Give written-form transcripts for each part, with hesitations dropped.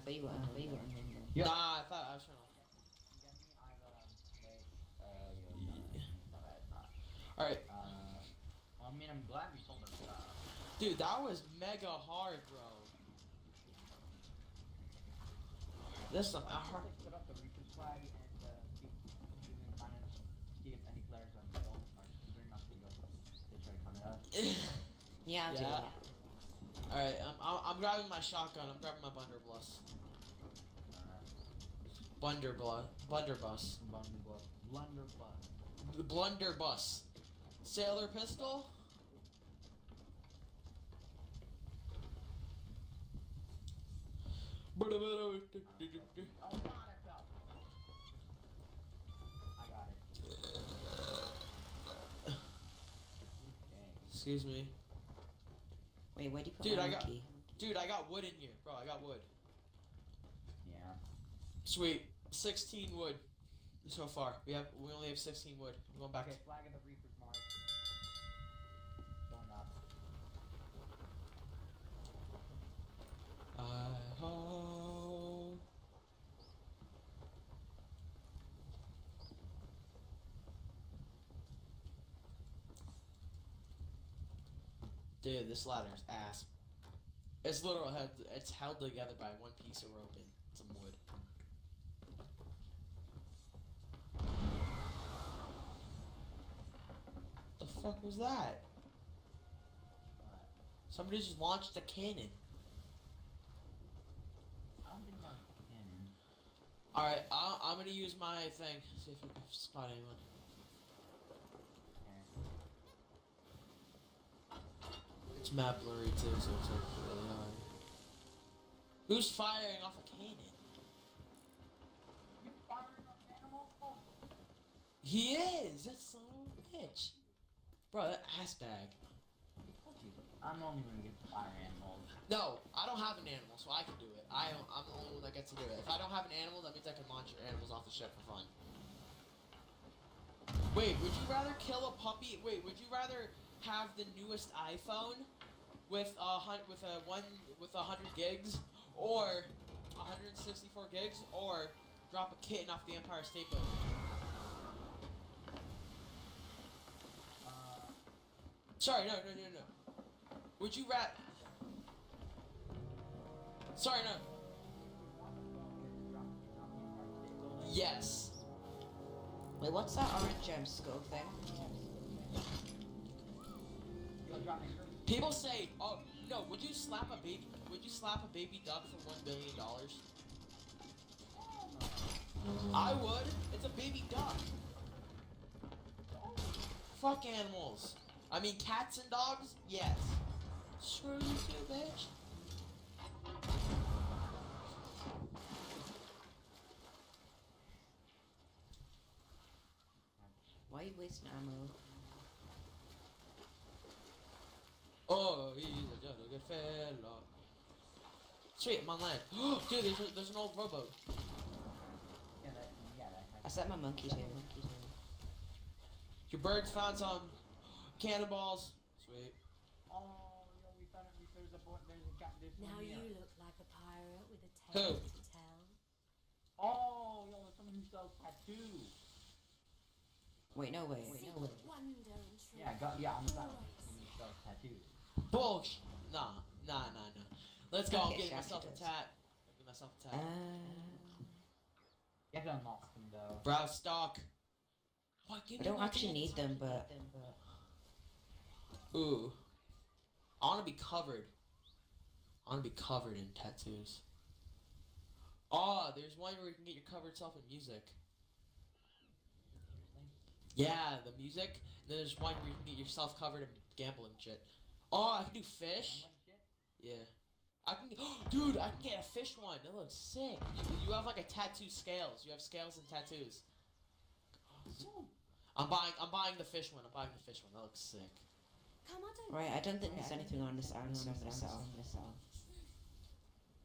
thought you were on the leader. Yeah. Nah, I thought I was trying to. Alright. I mean, I'm glad we sold our stuff. Dude, that was mega hard, bro. This is hard. Put up the Reaper's flag and see if any players on the phone are considering not to go. They try to come up. Yeah, I'll do that. Alright, I'm grabbing my shotgun. I'm grabbing my blunderbuss. Blunderbuss. The blunderbuss. Sailor pistol? Oh, God, I fell. I got it. Okay. Excuse me. Wait, where do you put Dude, my I got monkey? Dude, I got wood in here. Bro, I got wood. Yeah. Sweet. 16 wood so far. We only have 16 wood. I'm going back. Okay, flag of the Reaper's mark. Going up. Ho. Dude, this ladder's ass. It's literally it's held together by one piece of rope and some wood. The fuck was that? Somebody just launched a cannon. I don't think that's a cannon. Alright, I'm gonna use my thing. See if we can spot anyone. It's map blurry too, so it's like really hard. Who's firing off a cannon? You firing on animals? He is! That son of a bitch. Bro, that ass bag. I'm only gonna get fire animals. No, I don't have an animal, so I can do it. I'm the only one that gets to do it. If I don't have an animal, that means I can launch your animals off the ship for fun. Wait, would you rather kill a puppy? Wait, would you rather have the newest iPhone with 100 gigs, or 164 gigs, or drop a kitten off the Empire State Building? Sorry, no. Would you rather? Sorry, no. Yes. Wait, what's that orange skull thing? People say, "Oh no, would you slap a baby? Would you slap a baby duck for $1 billion?" I would. It's a baby duck. Fuck animals. I mean, cats and dogs. Yes. Screw you too, bitch. Why are you wasting ammo? Oh, he's a jolly good fella. Sweet, I'm on land. Dude, there's an old rowboat. I set my monkey too. Your birds found some cannonballs. Sweet. Oh, yo, we found it. There's a boat. There's Now one you here. look like a pirate with a tale Who? to tell. Oh, yo, there's someone who sells tattoos. Wait, no way. Secret wonder and truth. Yeah, I'm someone who sells tattoos. Bullshit. Nah. Let's go. I'm Okay, getting myself a does. tat. Get myself a tat. You have to unlock them though. Browse stock. What? I don't actually need them, but Ooh. I want to be covered. I want to be covered in tattoos. Oh, there's one where you can get your covered self in music. Yeah, the music. And then there's one where you can get yourself covered in gambling shit. Oh, I can do fish. Yeah. I can, dude, I can get a fish one. That looks sick. You have like a tattoo scales. You have scales and tattoos. I'm buying the fish one. That looks sick. Come on, don't right, I don't think there's anything on this island, so I'm gonna sell.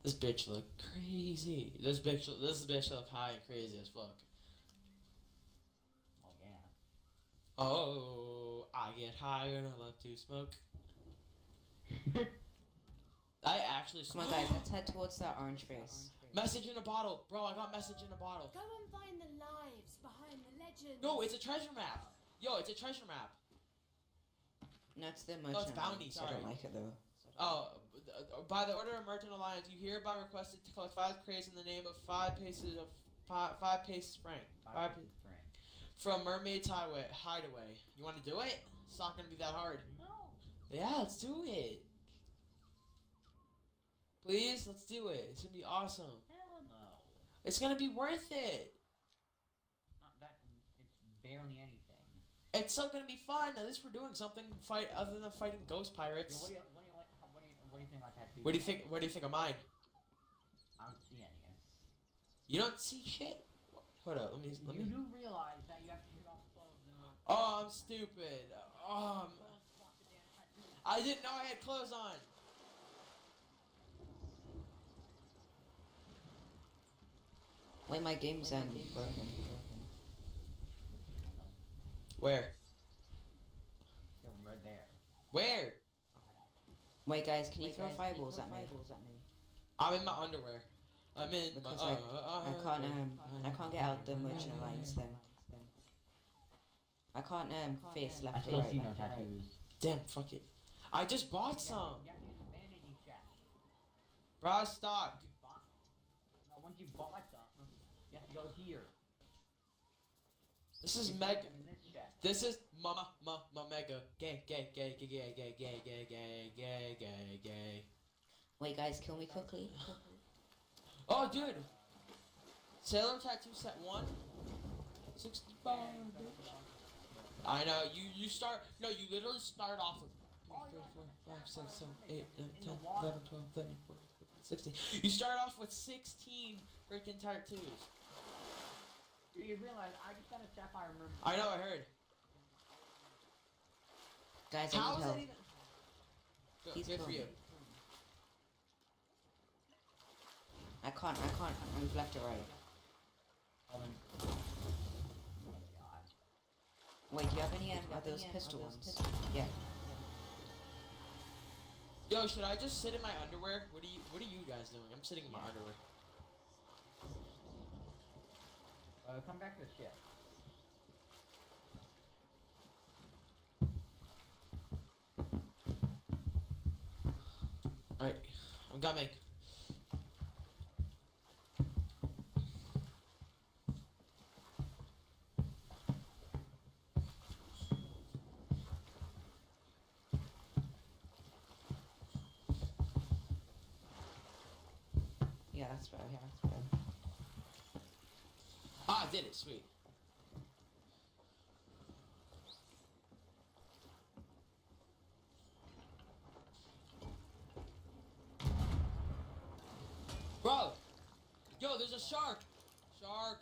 This bitch look crazy. This bitch look high and crazy as fuck. Oh yeah. Oh, I get high and I love to smoke. I actually Come on, guys, let's head towards that orange face. Message in a bottle. Bro, I got message in a bottle. Go and find the lives behind the legends. No, it's a treasure map. Yo, it's a treasure map. No, it's the it's merchant. bounties, I don't sorry. like it though. Oh, by the order of Merchant Alliance, you hereby requested to collect 5 crates in the name of 5 paces of 5 paces franc. 5 from Mermaid's Hideaway. You want to do it? It's not gonna be that hard. No. Yeah, let's do it. Please, let's do it. It's gonna be awesome. Hell no. It's gonna be worth it. Not that. It's barely anything. It's still gonna be fun. At least we're doing something other than fighting ghost Yo, pirates. what do you like? What do you think about tattoos? What do you think? What do you think of mine? I don't see any. You don't see shit. Hold up. Let me. You do realize that you have to take off clothes and Oh, I'm stupid. I didn't know I had clothes on. Wait, my game's broken. Where? right there. Where? Wait, guys, can you throw fireballs at me? I'm in my underwear. I'm in. Because I can't get out the merchant alliance then. I can't face I left or still right. see no tattoos. Damn, fuck it. I just bought some. You have to use the bandaging chest. Bra stock. No, once you bought them, you have to go here. This is It's mega. in this chest. This is mama mega. Gay. Wait, guys, kill me quickly. Oh, dude. Sailor tattoo set 1. 65. I know. You start. No, you literally start off with 3, 4, 5, 6, 7, 8, 9, 10, 11, 12, 13, 14, 15, 16. You start off with 16 freaking tattoos. You realize I just got a sapphire room. I know. I heard. Guys, I How need is help. that even? He's Good for filming. you. I can't move left or right. Oh my god. Wait, do you have any of those pistol ones? Yeah. Yo, should I just sit in my underwear? What are you guys doing? I'm sitting in my underwear. Come back to the ship. Alright, I'm coming. Yeah, that's better. Ah, I did it. Sweet. Bro! Yo, there's a shark! Shark!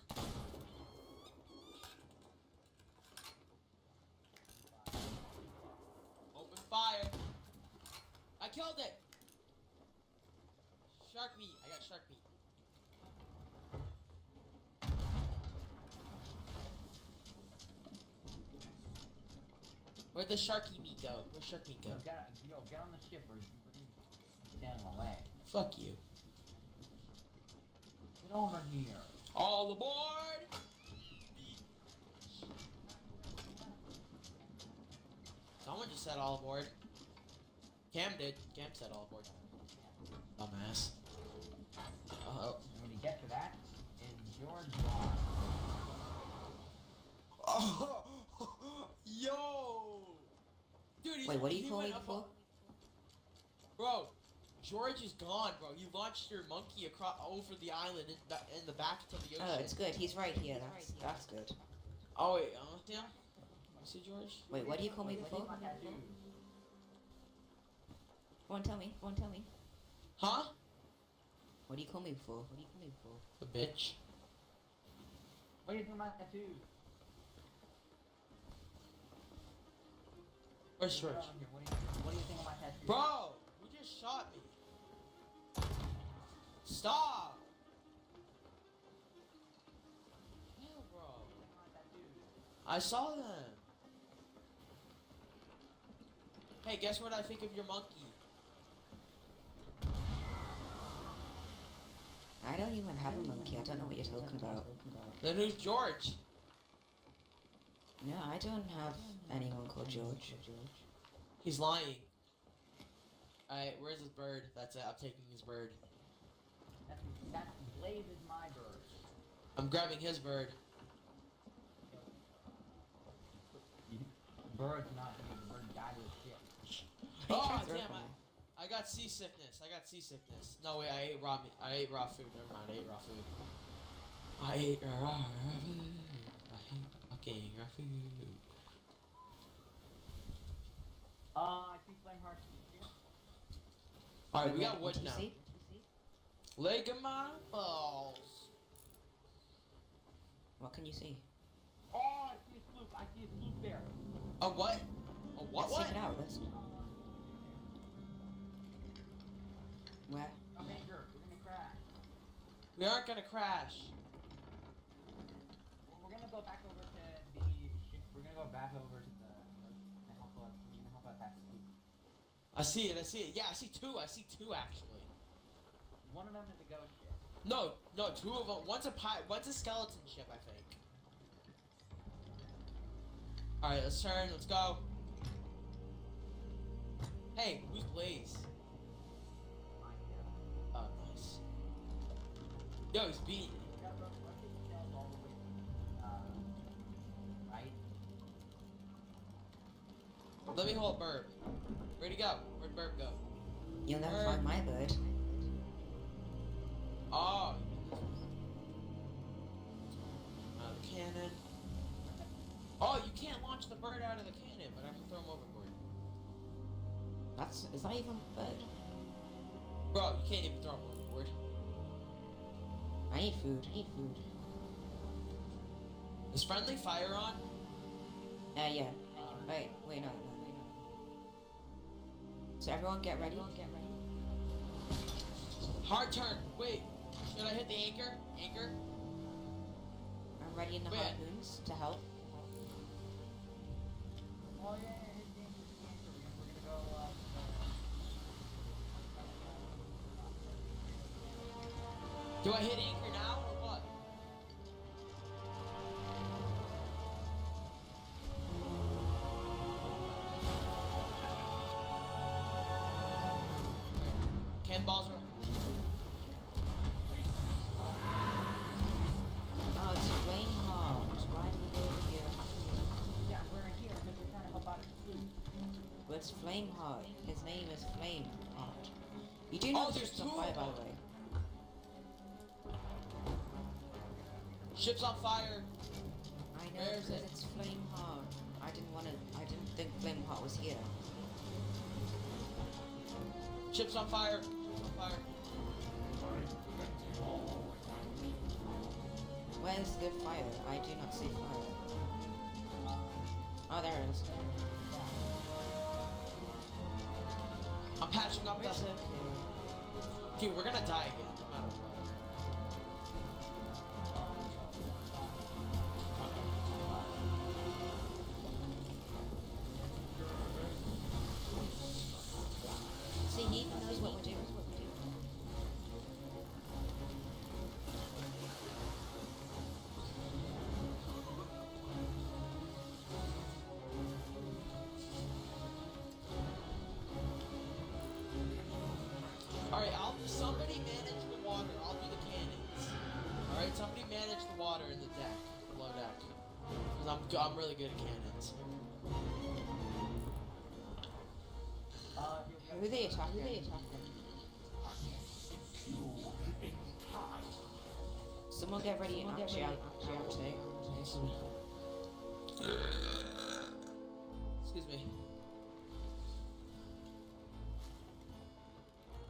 Open fire! I killed it! Shark meat! I got shark meat. Where'd the sharky meat go? Where'd shark meat go? Get on the ship or you stand in the way. Fuck you. Get over here. All aboard! Someone just said all aboard. Cam did. Cam said all aboard. Dumbass. Uh-oh. And when you get to that, it's George Law. Oh, yo! Dude, he's, Wait, what do you he call went me up before? Bro, George is gone, bro. You launched your monkey across over the island in the back to the ocean. Oh, it's good. He's right here. That's good. Oh wait, damn. You see George? Wait, what do you call me before? Go on, tell me. Huh? What do you call me before? The bitch. What do you think about tattoos? Where's George? What do you think about tattoos? Bro, who just shot me? Stop! Ew, bro. I saw them. Hey, guess what I think of your monkey? I don't even have a monkey. I don't know what you're talking about. Then who's George? No, I don't have anyone called George. He's lying. Alright, where's his bird? That's it, I'm taking his bird. That's Blaze is my bird. I'm grabbing his bird. Bird's not me. The bird died with shit. Oh damn! I got seasickness. I got seasickness. No wait, I ate raw meat. I ate raw food. Never mind. I ate raw food. I ate raw food. I hate fucking raw food. I see flame hearts. Alright, we got What wood do you now. see? Leg of my balls. What can you see? Oh, I see a sloop. I see a sloop there. A what? A what? Let's What? check it out. Let's. Where? Oh, Major, we're gonna crash. We aren't gonna crash. Well, we're gonna go back over to the ship. We're gonna go back over to the help us. We're gonna help out that sloop. I see it. I see it. Yeah, I see two. I see two actually. One of them is a ghost ship. No, no, two of them. One's a skeleton ship, I think. All right, let's turn. Let's go. Hey, who's Blaze? Oh, nice. Yo, he's beating. Right? Let me hold Burb. Where'd he go? Where'd Burb go? You'll never find my bird. Oh. The cannon. Oh, you can't launch the bird out of the cannon, but I can throw him overboard. Is that even a bird? Bro, you can't even throw him overboard. I need food. I need food. Is friendly fire on? Yeah. Wait, no. So everyone get ready. Hard turn. Wait. Should I hit the anchor? Anchor? I'm ready in the Wait. harpoons to help. Oh yeah, his name is Andrew. We're gonna go. Do I hit anchor now or what? Cannonballs are. Oh, it's flame hard. Why do we go over here? Yeah, we're here because we're trying to help out a sloop. Well, it's flame hard. His name is Flame Hard. You do know Oh, the there's ship's on two fire, of by them. the way. Ship's on fire. I know Where is because it? it's flame hard. I didn't think flame hard was here. Ship's on fire. Ship's on fire. Where's the fire? I do not see fire. Oh, there it is. I'm patching up It's the. okay. Dude, we're gonna die again, no matter what. See, he knows what we're doing. Alright, somebody manage the water. I'll do the cannons. Alright, somebody manage the water in the deck, below deck. Because I'm really good at cannons. Who are they attacking? Someone get ready and actually I'll take. Excuse me.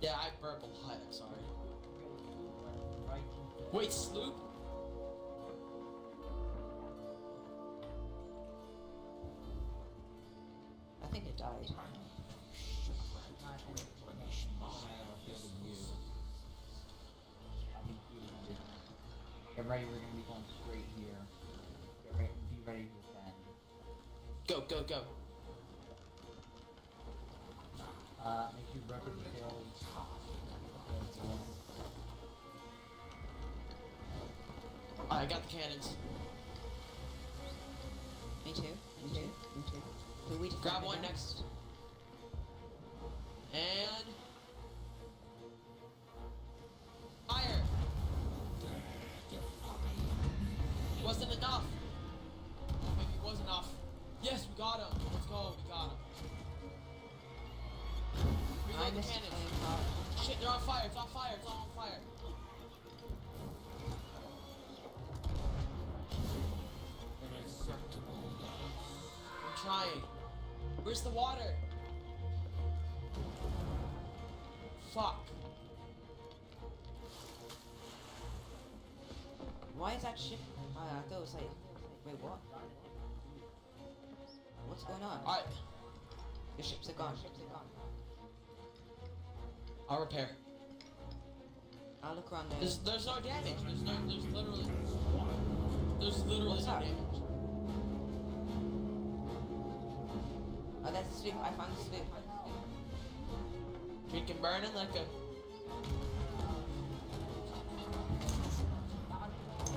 Yeah, I burp a lot, I'm sorry. Right? Wait, sloop? I think it died. Get ready, we're gonna be going straight here. Get ready, be ready to defend. Go, go, go. Make sure you rotate the sails. I got the cannons. Me too. Me too. Me too. Who we Grab one now? next. And fire. Wasn't enough. Oh, maybe it was enough. Yes, we got him. Let's go. We got him. I Reload the missed a cannons. flame pot. Shit, they're on fire. It's on fire. It's all on fire. I'm trying. Where's the water? Fuck. Why is that ship? I thought it was like. Wait, what? What's going on? Alright, The ships are gone. I'll repair. I'll look around there. There's no damage. There's literally What's no that? damage. Oh, that's the sloop. I found the sloop. Freaking burning like a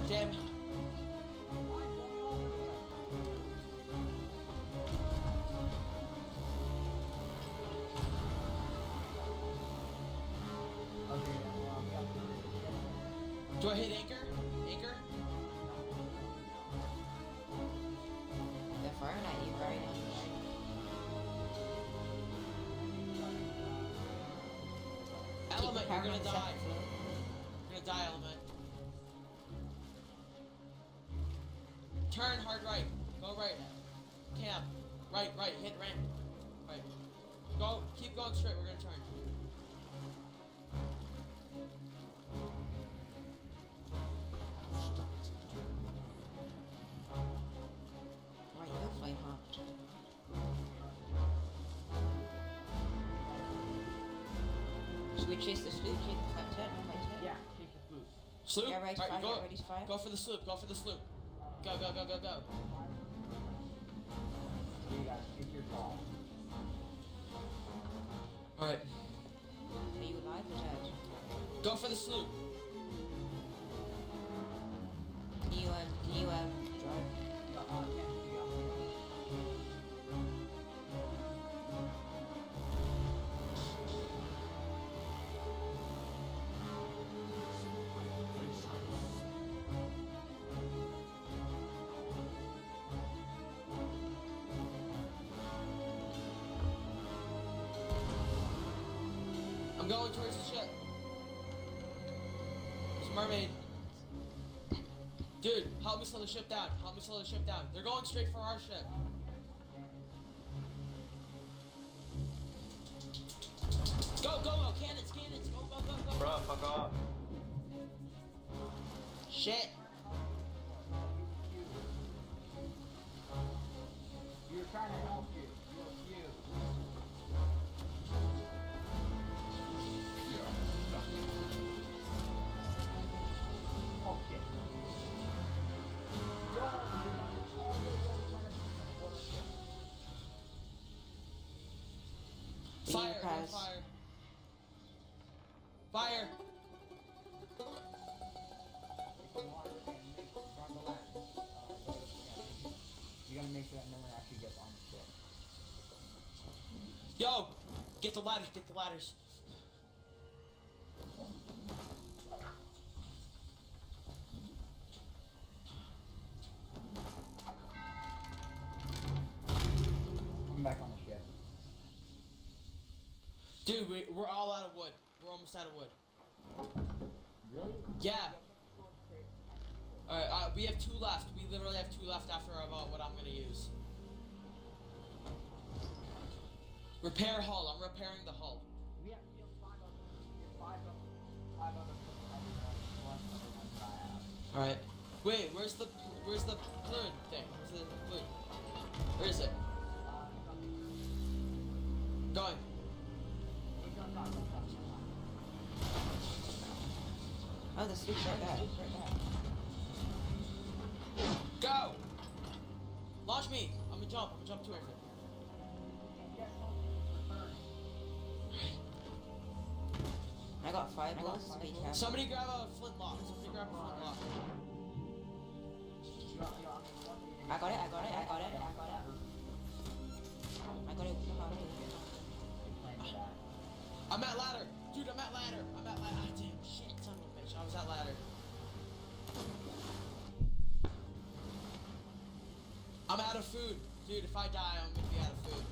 damn. Do I hit anchor? Anchor? They're firing at you very much. Element, you're gonna Keep die. powering the You're gonna die, Element. Turn hard right. Go right. Camp. Right, hit ramp. Right. Go, keep going straight, we're gonna turn. Right, you're flame hopped. Should we chase the sloop? Yeah, take the food. Sloop? Yeah, ready to Alright, fire, ready to fire. go for the sloop, go for the sloop. Go. You guys, take your call. Alright, Are you alive or dead? go for the sloop. Can you drive? I'm going towards the ship. There's a mermaid. Dude, help me slow the ship down. They're going straight for our ship. Go. Cannons. Go. Bruh, fuck off. Shit. We were trying to help you. You. Oh shit. We Fire, need pass. Fire. You gotta make sure that no one actually gets on the ship. Yo, get the ladders. I'm back on the ship. Dude, we're all out of wood. We're almost out of wood. Really? Yeah. Alright, we have 2 left. We literally have 2 left after about what I'm gonna use. Repair hull. I'm repairing the hull. We have 5 of them. We have 5 of them. Alright. Wait, where's the balloon thing? Where's the balloon? Where is it? Going. Oh, the sloop's right there. Go! Launch me! I'm gonna jump to it. I got 5 bullets. Be careful. Somebody grab a flintlock. I got it, I got it, I got it, I got it. I got it. I'm at ladder! Dude, I'm at ladder! I'm at ladder! Ah, damn, shit, son of a bitch. I was at ladder. I'm out of food. Dude, if I die, I'm gonna be out of food.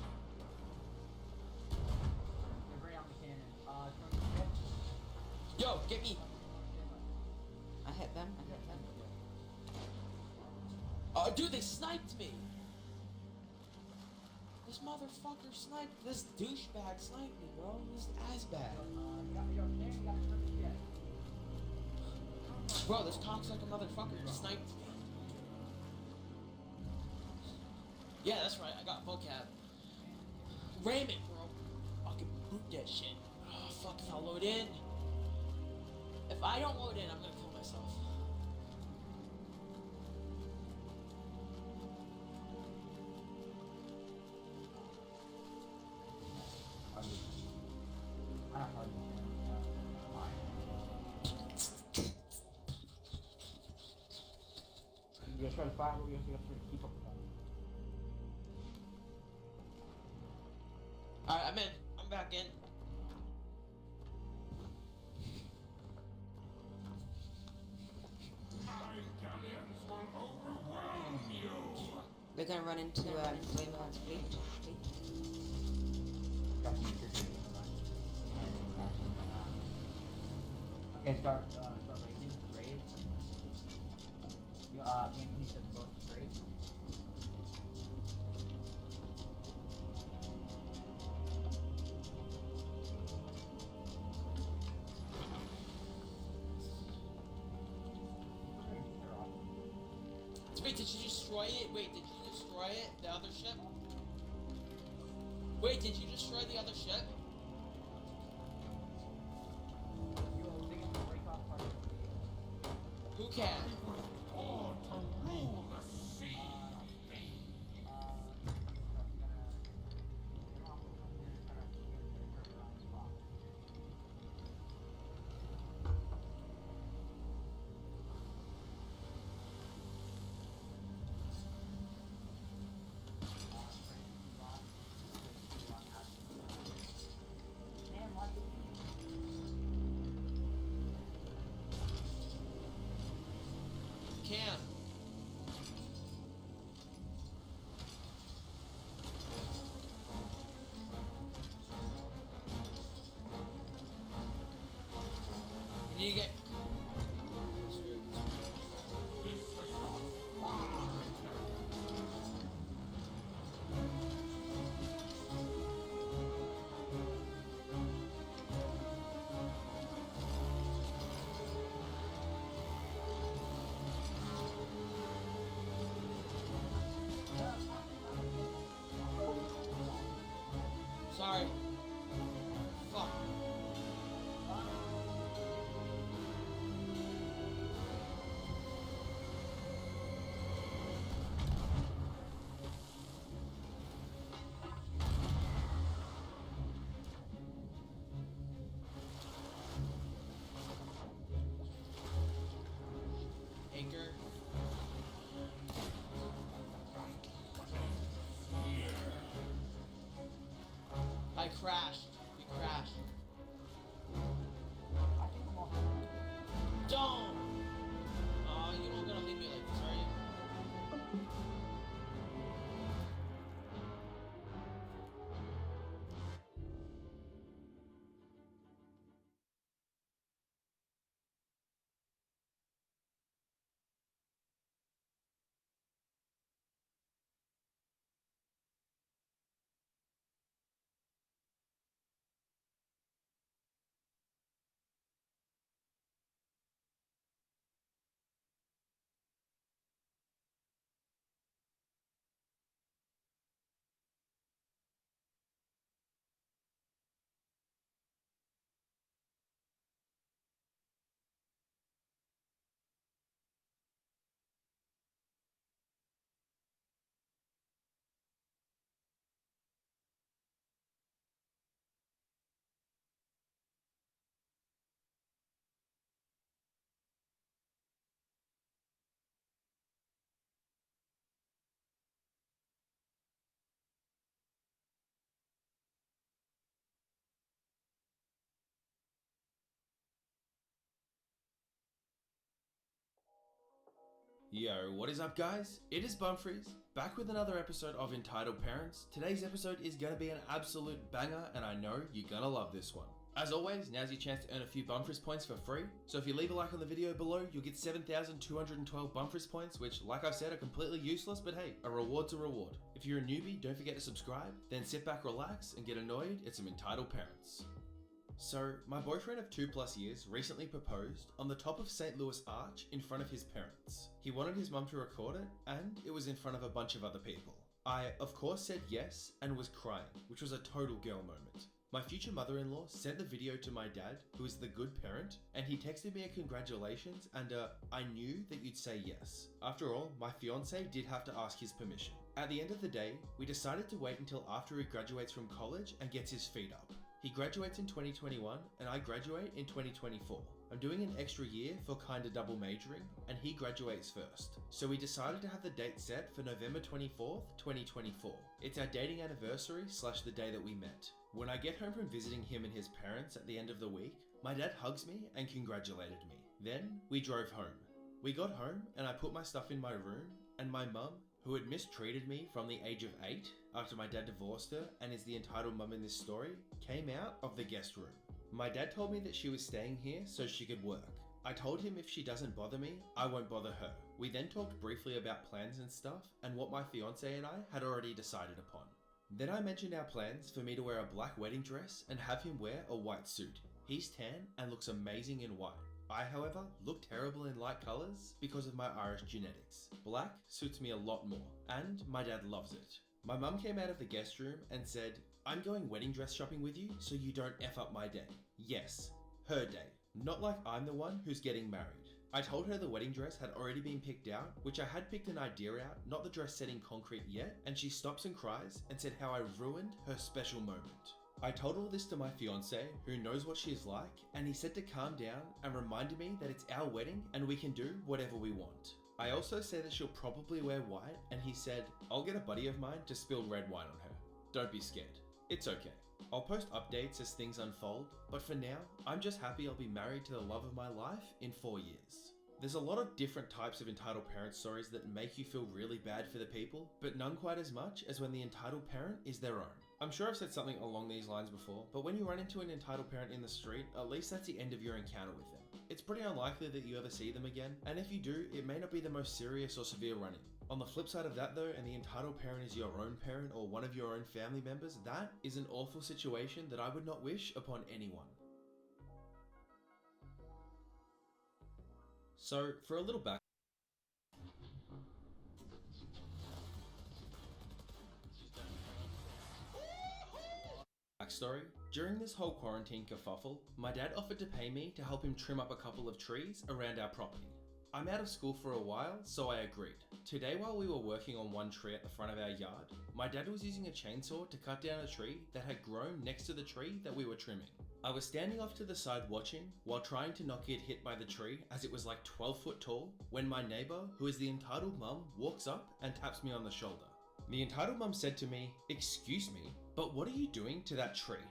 They're right on the cannon. Throwing the ship. Yo, get me! I hit them, I hit them. Oh, dude, they sniped me! This motherfucker sniped. This douchebag sniped me, bro. He's ass bad. Bro, this cocksucker motherfucker sniped me. Yeah, that's right. I got vocab. Ram it, bro. Fucking boot that shit. Oh, fuck if I'll load in. If I don't load in, I'm gonna kill myself. You guys try to fight, you guys try to keep up with them. Alright, I'm in. I'm back in. We're gonna run into Flameheart's fleet. Okay, start raising. Raise. Me and he said both straight. Wait, did you destroy it? Wait, did you destroy it? The other ship? Wait, did you destroy the other ship? Who can? Can. You need to get. Sorry. Fuck. Anchor. I crashed. We crashed. Don't! Aw, you don't gonna leave me like this, are you? Yo, what is up guys? It is Bumfries, back with another episode of Entitled Parents. Today's episode is going to be an absolute banger and I know you're going to love this one. As always, now's your chance to earn a few Bumfries points for free. So if you leave a like on the video below, you'll get 7,212 Bumfries points, which like I've said are completely useless, but hey, a reward's a reward. If you're a newbie, don't forget to subscribe, then sit back, relax, and get annoyed at some entitled parents. So, my boyfriend of 2+ years recently proposed on the top of St. Louis Arch in front of his parents. He wanted his mum to record it, and it was in front of a bunch of other people. I, of course, said yes and was crying, which was a total girl moment. My future mother-in-law sent the video to my dad, who is the good parent, and he texted me a congratulations and I knew that you'd say yes. After all, my fiance did have to ask his permission. At the end of the day, we decided to wait until after he graduates from college and gets his feet up. He graduates in 2021 and I graduate in 2024. I'm doing an extra year for kinda double majoring and he graduates first. So we decided to have the date set for November 24th, 2024. It's our dating anniversary / the day that we met. When I get home from visiting him and his parents at the end of the week, my dad hugs me and congratulated me. Then we drove home. We got home and I put my stuff in my room and my mum, who had mistreated me from the age of 8 after my dad divorced her and is the entitled mum in this story, came out of the guest room. My dad told me that she was staying here so she could work. I told him if she doesn't bother me, I won't bother her. We then talked briefly about plans and stuff and what my fiance and I had already decided upon. Then I mentioned our plans for me to wear a black wedding dress and have him wear a white suit. He's tan and looks amazing in white. I, however, look terrible in light colours because of my Irish genetics. Black suits me a lot more, and my dad loves it. My mum came out of the guest room and said, "I'm going wedding dress shopping with you so you don't F up my day." Yes, her day. Not like I'm the one who's getting married. I told her the wedding dress had already been picked out, which I had picked an idea out, not the dress set in concrete yet, and she stops and cries and said how I ruined her special moment. I told all this to my fiance, who knows what she's like, and he said to calm down and reminded me that it's our wedding and we can do whatever we want. I also said that she'll probably wear white, and he said, "I'll get a buddy of mine to spill red wine on her. Don't be scared. It's okay. I'll post updates as things unfold, but for now, I'm just happy I'll be married to the love of my life in 4 years." There's a lot of different types of entitled parent stories that make you feel really bad for the people, but none quite as much as when the entitled parent is their own. I'm sure I've said something along these lines before, but when you run into an entitled parent in the street, at least that's the end of your encounter with them. It's pretty unlikely that you ever see them again, and if you do, it may not be the most serious or severe run-in. On the flip side of that though, and the entitled parent is your own parent or one of your own family members, that is an awful situation that I would not wish upon anyone. So, for a little backstory, during this whole quarantine kerfuffle, my dad offered to pay me to help him trim up a couple of trees around our property. I'm out of school for a while, so I agreed. Today, while we were working on one tree at the front of our yard, my dad was using a chainsaw to cut down a tree that had grown next to the tree that we were trimming. I was standing off to the side watching while trying to not get hit by the tree as it was like 12 foot tall when my neighbor, who is the entitled mum, walks up and taps me on the shoulder. The entitled mum said to me, "Excuse me, but what are you doing to that tree?"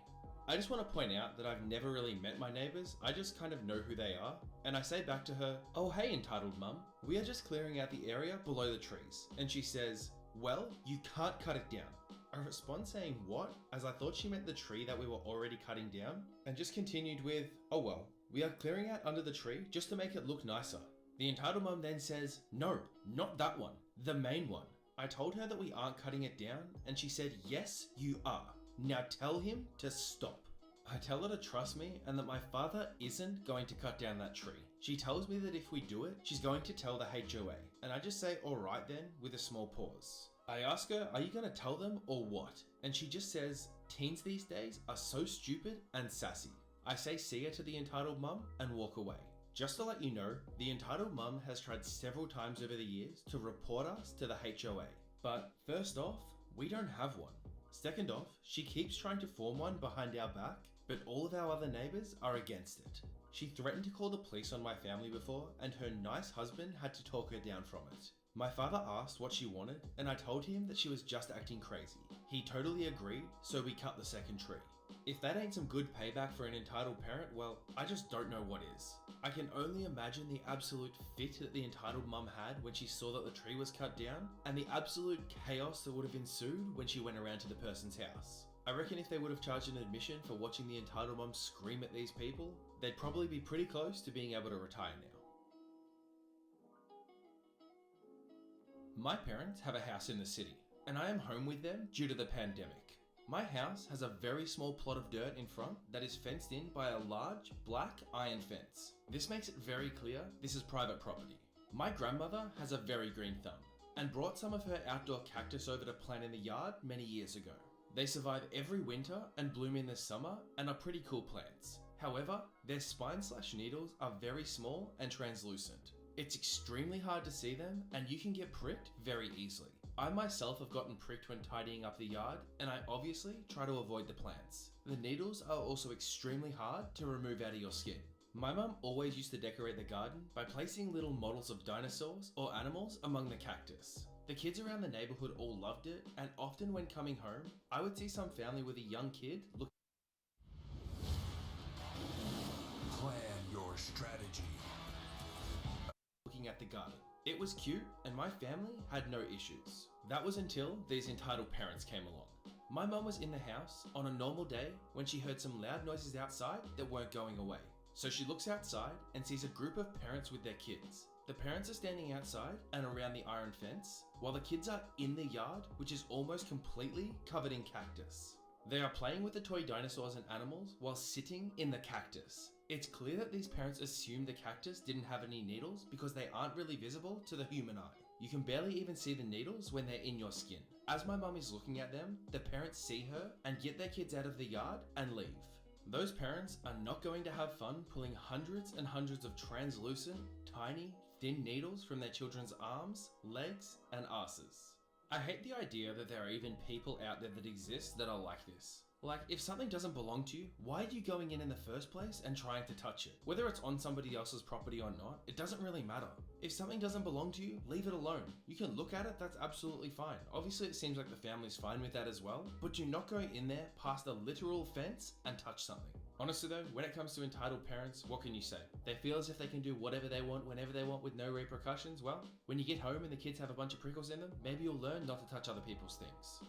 I just want to point out that I've never really met my neighbors, I just kind of know who they are, and I say back to her, "Oh hey entitled mum, we are just clearing out the area below the trees," and she says, "Well, you can't cut it down." I respond saying what, as I thought she meant the tree that we were already cutting down, and just continued with, "Oh well, we are clearing out under the tree just to make it look nicer." The entitled mum then says, "No, not that one, the main one." I told her that we aren't cutting it down, and she said, "Yes, you are. Now tell him to stop." I tell her to trust me and that my father isn't going to cut down that tree. She tells me that if we do it, she's going to tell the HOA, and I just say alright then with a small pause. I ask her, "Are you going to tell them or what?" And she just says, "Teens these days are so stupid and sassy." I say see ya to the entitled mum and walk away. Just to let you know, the entitled mum has tried several times over the years to report us to the HOA. But first off, we don't have one. Second off, she keeps trying to form one behind our back, but all of our other neighbours are against it. She threatened to call the police on my family before, and her nice husband had to talk her down from it. My father asked what she wanted, and I told him that she was just acting crazy. He totally agreed, so we cut the second tree. If that ain't some good payback for an entitled parent, well, I just don't know what is. I can only imagine the absolute fit that the entitled mum had when she saw that the tree was cut down, and the absolute chaos that would have ensued when she went around to the person's house. I reckon if they would have charged an admission for watching the entitled mum scream at these people, they'd probably be pretty close to being able to retire now. My parents have a house in the city, and I am home with them due to the pandemic. My house has a very small plot of dirt in front that is fenced in by a large black iron fence. This makes it very clear this is private property. My grandmother has a very green thumb and brought some of her outdoor cactus over to plant in the yard many years ago. They survive every winter and bloom in the summer and are pretty cool plants. However, their spine/needles are very small and translucent. It's extremely hard to see them and you can get pricked very easily. I myself have gotten pricked when tidying up the yard, and I obviously try to avoid the plants. The needles are also extremely hard to remove out of your skin. My mum always used to decorate the garden by placing little models of dinosaurs or animals among the cactus. The kids around the neighborhood all loved it, and often when coming home, I would see some family with a young kid Plan your strategy. looking at the garden. It was cute, and my family had no issues. That was until these entitled parents came along. My mum was in the house on a normal day when she heard some loud noises outside that weren't going away. So she looks outside and sees a group of parents with their kids. The parents are standing outside and around the iron fence, while the kids are in the yard, which is almost completely covered in cactus. They are playing with the toy dinosaurs and animals while sitting in the cactus. It's clear that these parents assumed the cactus didn't have any needles because they aren't really visible to the human eye. You can barely even see the needles when they're in your skin. As my mum is looking at them, the parents see her and get their kids out of the yard and leave. Those parents are not going to have fun pulling hundreds and hundreds of translucent, tiny, thin needles from their children's arms, legs, and asses. I hate the idea that there are even people out there that exist that are like this. Like, if something doesn't belong to you, why are you going in the first place and trying to touch it? Whether it's on somebody else's property or not, it doesn't really matter. If something doesn't belong to you, leave it alone. You can look at it, that's absolutely fine. Obviously it seems like the family's fine with that as well, but do not go in there past a literal fence and touch something. Honestly though, when it comes to entitled parents, what can you say? They feel as if they can do whatever they want, whenever they want with no repercussions. Well, when you get home and the kids have a bunch of prickles in them, maybe you'll learn not to touch other people's things.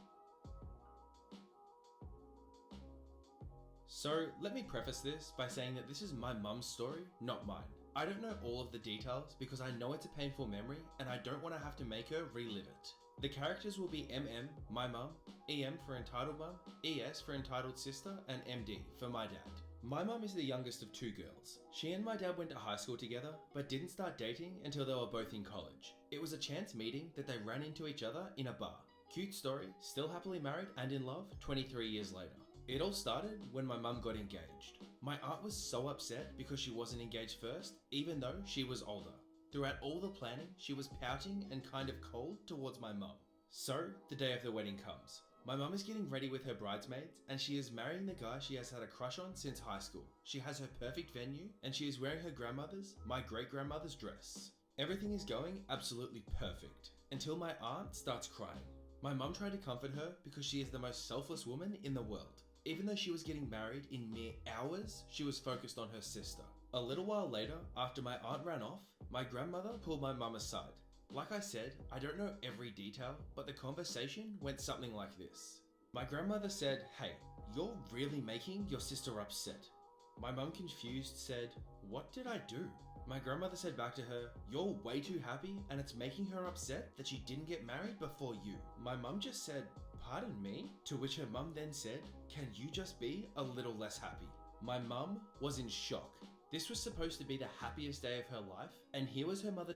So let me preface this by saying that this is my mum's story, not mine. I don't know all of the details because I know it's a painful memory and I don't want to have to make her relive it. The characters will be MM, my mum, EM for entitled mum, ES for entitled sister, and MD for my dad. My mum is the youngest of two girls. She and my dad went to high school together, but didn't start dating until they were both in college. It was a chance meeting that they ran into each other in a bar. Cute story, still happily married and in love 23 years later. It all started when my mum got engaged. My aunt was so upset because she wasn't engaged first, even though she was older. Throughout all the planning, she was pouting and kind of cold towards my mum. So, the day of the wedding comes. My mum is getting ready with her bridesmaids, and she is marrying the guy she has had a crush on since high school. She has her perfect venue, and she is wearing her grandmother's, my great-grandmother's dress. Everything is going absolutely perfect, until my aunt starts crying. My mum tried to comfort her because she is the most selfless woman in the world. Even though she was getting married in mere hours, she was focused on her sister. A little while later, after my aunt ran off, my grandmother pulled my mum aside. Like I said, I don't know every detail, but the conversation went something like this. My grandmother said, "Hey, you're really making your sister upset." My mum, confused, said, "What did I do?" My grandmother said back to her, "You're way too happy and it's making her upset that she didn't get married before you." My mum just said, "Pardon me?" To which her mum then said, "Can you just be a little less happy?" My mum was in shock. This was supposed to be the happiest day of her life, and here was her mother.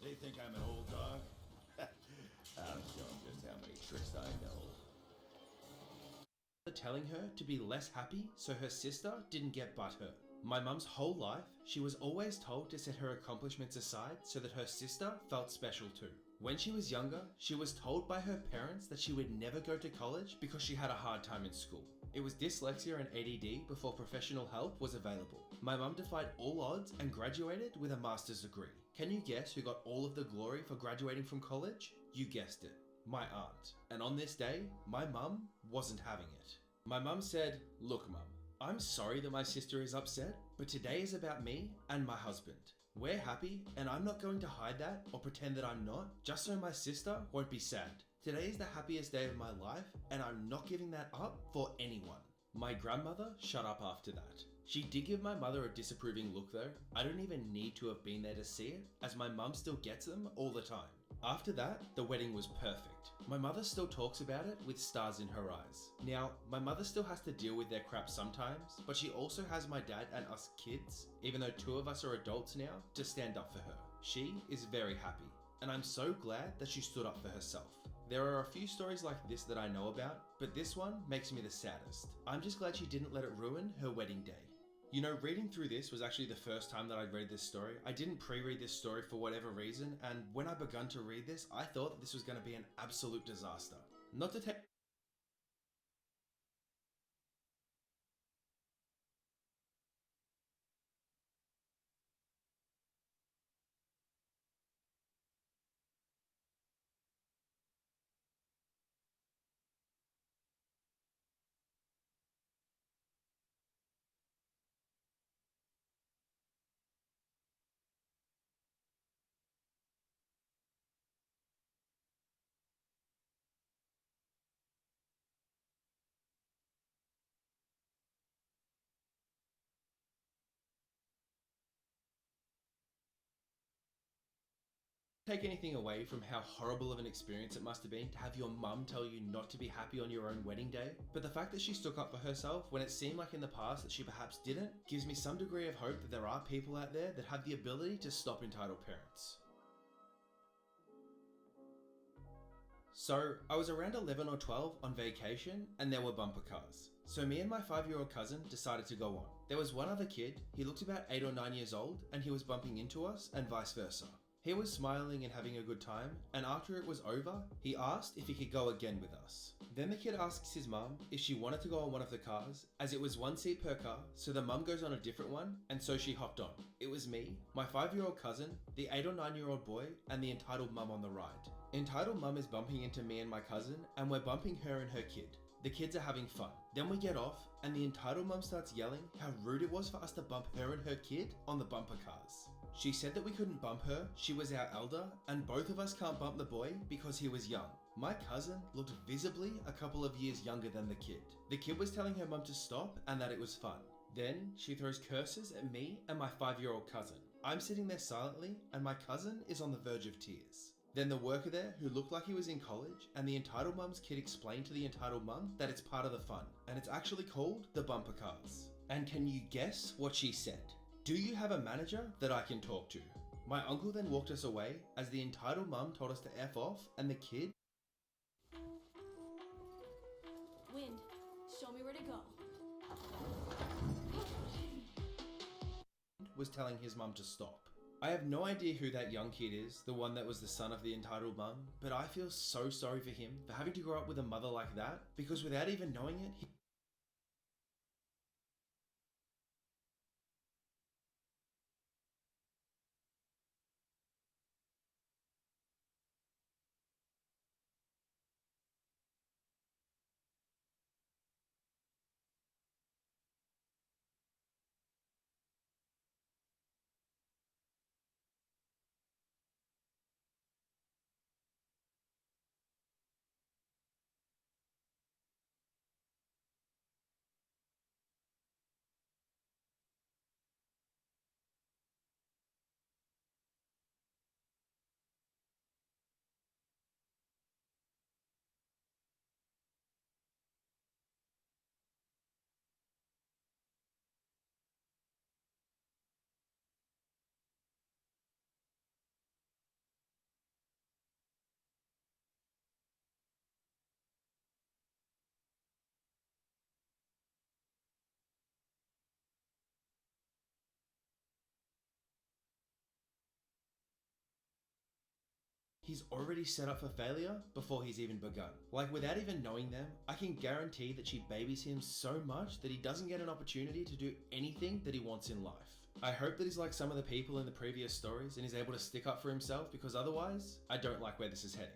They think I'm an old dog? I'll show them just how many tricks I know. Telling her to be less happy so her sister didn't get butthurt. My mum's whole life, she was always told to set her accomplishments aside so that her sister felt special too. When she was younger, she was told by her parents that she would never go to college because she had a hard time in school. It was dyslexia and ADD before professional help was available. My mum defied all odds and graduated with a master's degree. Can you guess who got all of the glory for graduating from college? You guessed it. my aunt. And on this day, my mum wasn't having it. My mum said, "Look, mum, I'm sorry that my sister is upset, but today is about me and my husband. We're happy, and I'm not going to hide that or pretend that I'm not, just so my sister won't be sad. Today is the happiest day of my life, and I'm not giving that up for anyone." My grandmother shut up after that. She did give my mother a disapproving look though. I don't even need to have been there to see it, as my mum still gets them all the time. After that, the wedding was perfect. My mother still talks about it with stars in her eyes. Now, my mother still has to deal with their crap sometimes, but she also has my dad and us kids, even though 2 of us are adults now, to stand up for her. She is very happy, and I'm so glad that she stood up for herself. There are a few stories like this that I know about, but this one makes me the saddest. I'm just glad she didn't let it ruin her wedding day. You know, reading through this was actually the first time that I'd read this story. I didn't pre-read this story for whatever reason, and when I begun to read this, I thought that this was going to be an absolute disaster. Not to take anything away from how horrible of an experience it must have been to have your mum tell you not to be happy on your own wedding day, but the fact that she stuck up for herself when it seemed like in the past that she perhaps didn't, gives me some degree of hope that there are people out there that have the ability to stop entitled parents. So, I was around 11 or 12 on vacation and there were bumper cars. So me and my 5-year-old cousin decided to go on. There was one other kid, he looked about 8 or 9 years old, and he was bumping into us and vice versa. He was smiling and having a good time, and after it was over, he asked if he could go again with us. Then the kid asks his mum if she wanted to go on one of the cars, as it was 1 seat per car, so the mum goes on a different one, and so she hopped on. It was me, my 5-year-old cousin, the 8 or 9-year-old boy, and the entitled mum on the ride. Entitled mum is bumping into me and my cousin, and we're bumping her and her kid. The kids are having fun. Then we get off, and the entitled mum starts yelling how rude it was for us to bump her and her kid on the bumper cars. She said that we couldn't bump her, she was our elder, and both of us can't bump the boy because he was young. My cousin looked visibly a couple of years younger than the kid. The kid was telling her mum to stop and that it was fun. Then she throws curses at me and my 5-year-old cousin. I'm sitting there silently, and my cousin is on the verge of tears. Then the worker there, who looked like he was in college, and the entitled mum's kid explained to the entitled mum that it's part of the fun, and it's actually called the bumper cars. And can you guess what she said? "Do you have a manager that I can talk to?" My uncle then walked us away as the entitled mum told us to F off, and the kid Wind, show me where to go. was telling his mum to stop. I have no idea who that young kid is, the one that was the son of the entitled mum, but I feel so sorry for him for having to grow up with a mother like that, because without even knowing it, he's already set up for failure before he's even begun. Like, without even knowing them, I can guarantee that she babies him so much that he doesn't get an opportunity to do anything that he wants in life. I hope that he's like some of the people in the previous stories and is able to stick up for himself, because otherwise, I don't like where this is heading.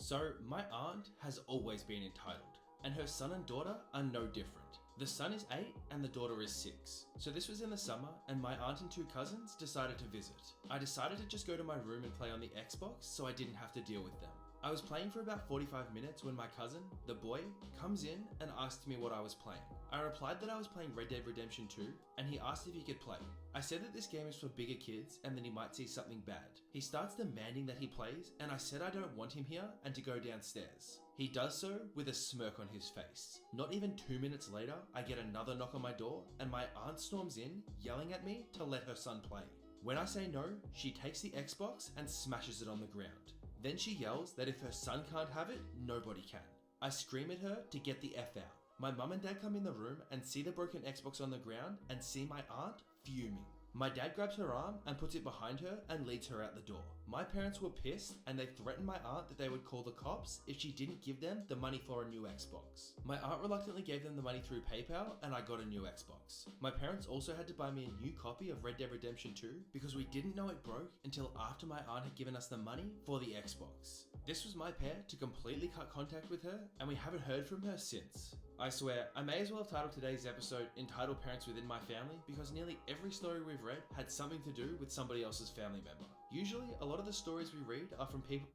So, my aunt has always been entitled, and her son and daughter are no different. The son is 8 and the daughter is 6. So this was in the summer and my aunt and 2 cousins decided to visit. I decided to just go to my room and play on the Xbox so I didn't have to deal with them. I was playing for about 45 minutes when my cousin, the boy, comes in and asked me what I was playing. I replied that I was playing Red Dead Redemption 2 and he asked if he could play. I said that this game is for bigger kids and that he might see something bad. He starts demanding that he plays and I said I don't want him here and to go downstairs. He does so with a smirk on his face. Not even 2 minutes later, I get another knock on my door and my aunt storms in, yelling at me to let her son play. When I say no, she takes the Xbox and smashes it on the ground. Then she yells that if her son can't have it, nobody can. I scream at her to get the F out. My mum and dad come in the room and see the broken Xbox on the ground and see my aunt fuming. My dad grabs her arm and puts it behind her and leads her out the door. My parents were pissed and they threatened my aunt that they would call the cops if she didn't give them the money for a new Xbox. My aunt reluctantly gave them the money through PayPal and I got a new Xbox. My parents also had to buy me a new copy of Red Dead Redemption 2 because we didn't know it broke until after my aunt had given us the money for the Xbox. This was my pair to completely cut contact with her and we haven't heard from her since. I swear, I may as well have titled today's episode Entitled Parents Within My Family because nearly every story we've read had something to do with somebody else's family member. Usually, a lot of the stories we read are from people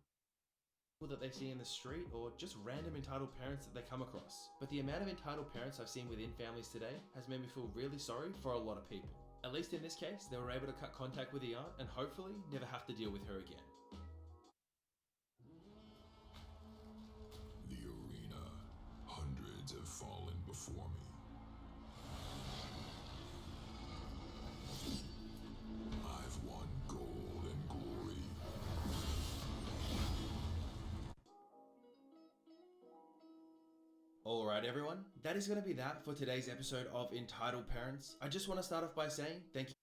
that they see in the street or just random entitled parents that they come across. But the amount of entitled parents I've seen within families today has made me feel really sorry for a lot of people. At least in this case, they were able to cut contact with the aunt and hopefully never have to deal with her again. The arena. Hundreds have fallen before me. I've won gold and glory. Alright everyone, that is going to be that for today's episode of Entitled Parents. I just want to start off by saying thank you.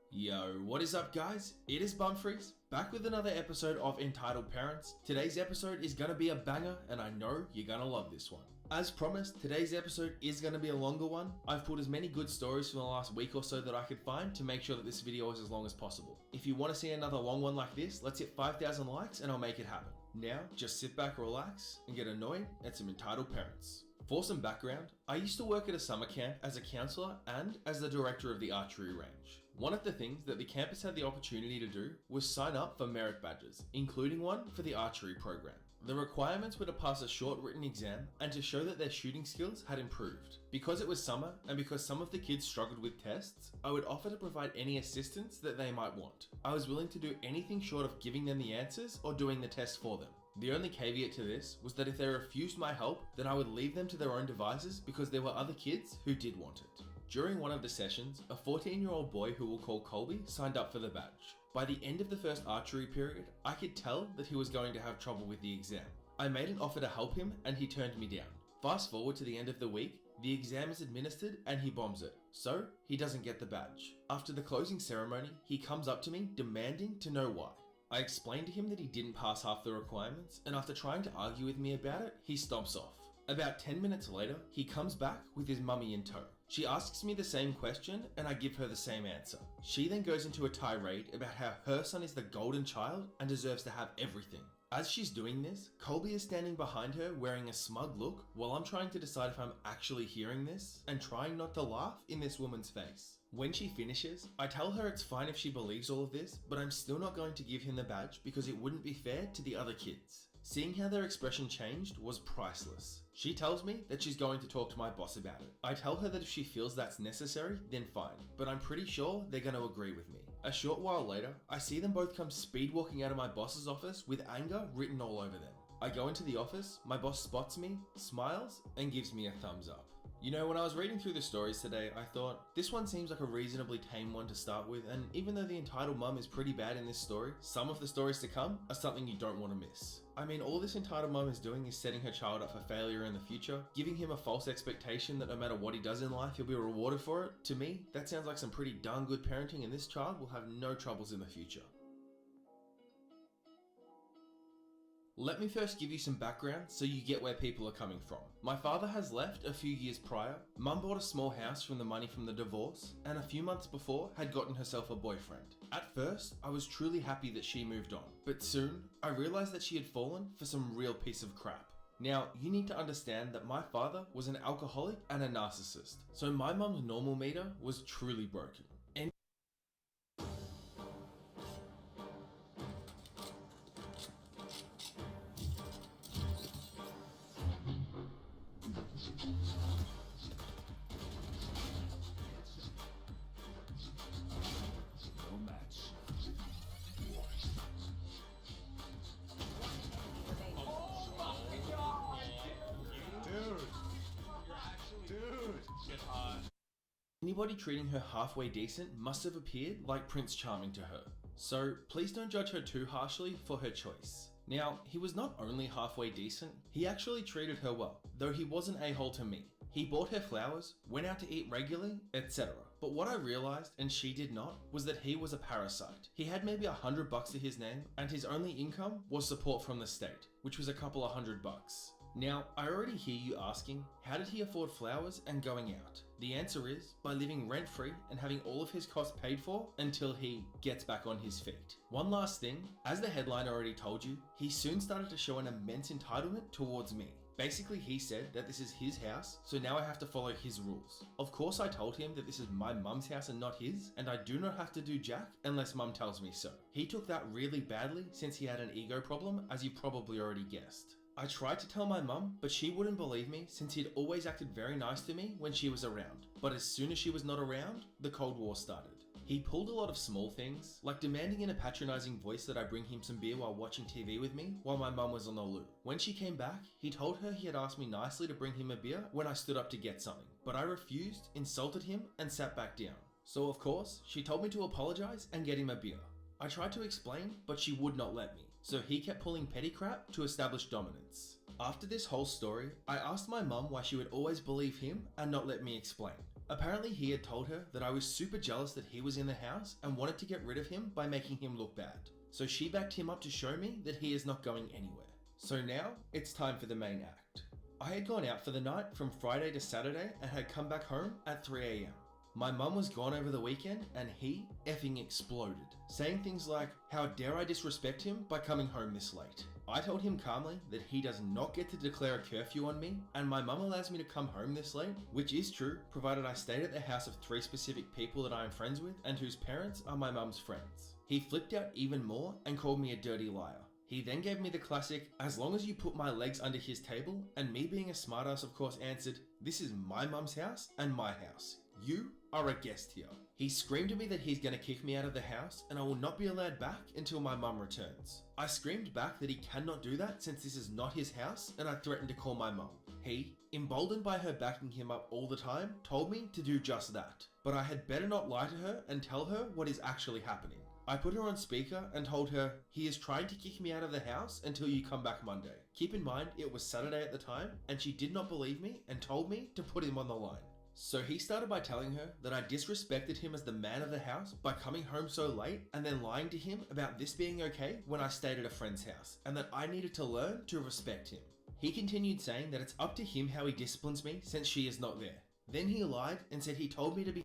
Yo, what is up guys? It is Bumfries, back with another episode of Entitled Parents. Today's episode is going to be a banger and I know you're going to love this one. As promised, today's episode is going to be a longer one. I've pulled as many good stories from the last week or so that I could find to make sure that this video is as long as possible. If you want to see another long one like this, let's hit 5,000 likes and I'll make it happen. Now, just sit back, relax, and get annoyed at some entitled parents. For some background, I used to work at a summer camp as a counsellor and as the director of the archery range. One of the things that the campus had the opportunity to do was sign up for merit badges, including one for the archery program. The requirements were to pass a short written exam and to show that their shooting skills had improved. Because it was summer and because some of the kids struggled with tests, I would offer to provide any assistance that they might want. I was willing to do anything short of giving them the answers or doing the test for them. The only caveat to this was that if they refused my help, then I would leave them to their own devices because there were other kids who did want it. During one of the sessions, a 14-year-old boy who we'll call Colby signed up for the badge. By the end of the first archery period, I could tell that he was going to have trouble with the exam. I made an offer to help him and he turned me down. Fast forward to the end of the week, the exam is administered and he bombs it, so he doesn't get the badge. After the closing ceremony, he comes up to me demanding to know why. I explained to him that he didn't pass half the requirements, and after trying to argue with me about it, he stomps off. About 10 minutes later, he comes back with his mummy in tow. She asks me the same question and I give her the same answer. She then goes into a tirade about how her son is the golden child and deserves to have everything. As she's doing this, Colby is standing behind her wearing a smug look while I'm trying to decide if I'm actually hearing this and trying not to laugh in this woman's face. When she finishes, I tell her it's fine if she believes all of this, but I'm still not going to give him the badge because it wouldn't be fair to the other kids. Seeing how their expression changed was priceless. She tells me that she's going to talk to my boss about it. I tell her that if she feels that's necessary, then fine, but I'm pretty sure they're going to agree with me. A short while later, I see them both come speed walking out of my boss's office with anger written all over them. I go into the office, my boss spots me, smiles, and gives me a thumbs up. You know, when I was reading through the stories today, I thought, this one seems like a reasonably tame one to start with, and even though the entitled mum is pretty bad in this story, some of the stories to come are something you don't want to miss. I mean, all this entitled mum is doing is setting her child up for failure in the future, giving him a false expectation that no matter what he does in life, he'll be rewarded for it. To me, that sounds like some pretty darn good parenting, and this child will have no troubles in the future. Let me first give you some background so you get where people are coming from. My father has left a few years prior, mum bought a small house from the money from the divorce, and a few months before had gotten herself a boyfriend. At first, I was truly happy that she moved on, but soon, I realized that she had fallen for some real piece of crap. Now, you need to understand that my father was an alcoholic and a narcissist, so my mum's normal meter was truly broken. No match. Anybody treating her halfway decent must have appeared like Prince Charming to her. So please don't judge her too harshly for her choice. Now, he was not only halfway decent, he actually treated her well, though he was an a-hole to me. He bought her flowers, went out to eat regularly, etc. But what I realized, and she did not, was that he was a parasite. He had maybe $100 to his name, and his only income was support from the state, which was a couple of $100. Now, I already hear you asking, how did he afford flowers and going out? The answer is, by living rent-free and having all of his costs paid for until he gets back on his feet. One last thing, as the headline already told you, he soon started to show an immense entitlement towards me. Basically, he said that this is his house, so now I have to follow his rules. Of course, I told him that this is my mum's house and not his, and I do not have to do jack unless mum tells me so. He took that really badly since he had an ego problem, as you probably already guessed. I tried to tell my mum, but she wouldn't believe me since he'd always acted very nice to me when she was around. But as soon as she was not around, the Cold War started. He pulled a lot of small things, like demanding in a patronizing voice that I bring him some beer while watching TV with me while my mum was on the loo. When she came back, he told her he had asked me nicely to bring him a beer when I stood up to get something. But I refused, insulted him, and sat back down. So of course, she told me to apologize and get him a beer. I tried to explain, but she would not let me. So he kept pulling petty crap to establish dominance. After this whole story, I asked my mum why she would always believe him and not let me explain. Apparently he had told her that I was super jealous that he was in the house and wanted to get rid of him by making him look bad. So she backed him up to show me that he is not going anywhere. So now, it's time for the main act. I had gone out for the night from Friday to Saturday and had come back home at 3 AM. My mum was gone over the weekend and he effing exploded, saying things like, how dare I disrespect him by coming home this late. I told him calmly that he does not get to declare a curfew on me, and my mum allows me to come home this late, which is true, provided I stayed at the house of 3 specific people that I am friends with and whose parents are my mum's friends. He flipped out even more and called me a dirty liar. He then gave me the classic, as long as you put my legs under his table, and me being a smartass of course answered, this is my mum's house and my house. You are a guest here. He screamed at me that he's gonna kick me out of the house and I will not be allowed back until my mum returns. I screamed back that he cannot do that since this is not his house and I threatened to call my mum. He, emboldened by her backing him up all the time, told me to do just that. But I had better not lie to her and tell her what is actually happening. I put her on speaker and told her, he is trying to kick me out of the house until you come back Monday. Keep in mind, it was Saturday at the time and she did not believe me and told me to put him on the line. So he started by telling her that I disrespected him as the man of the house by coming home so late and then lying to him about this being okay when I stayed at a friend's house and that I needed to learn to respect him. He continued saying that it's up to him how he disciplines me since she is not there. Then he lied and said he told me to be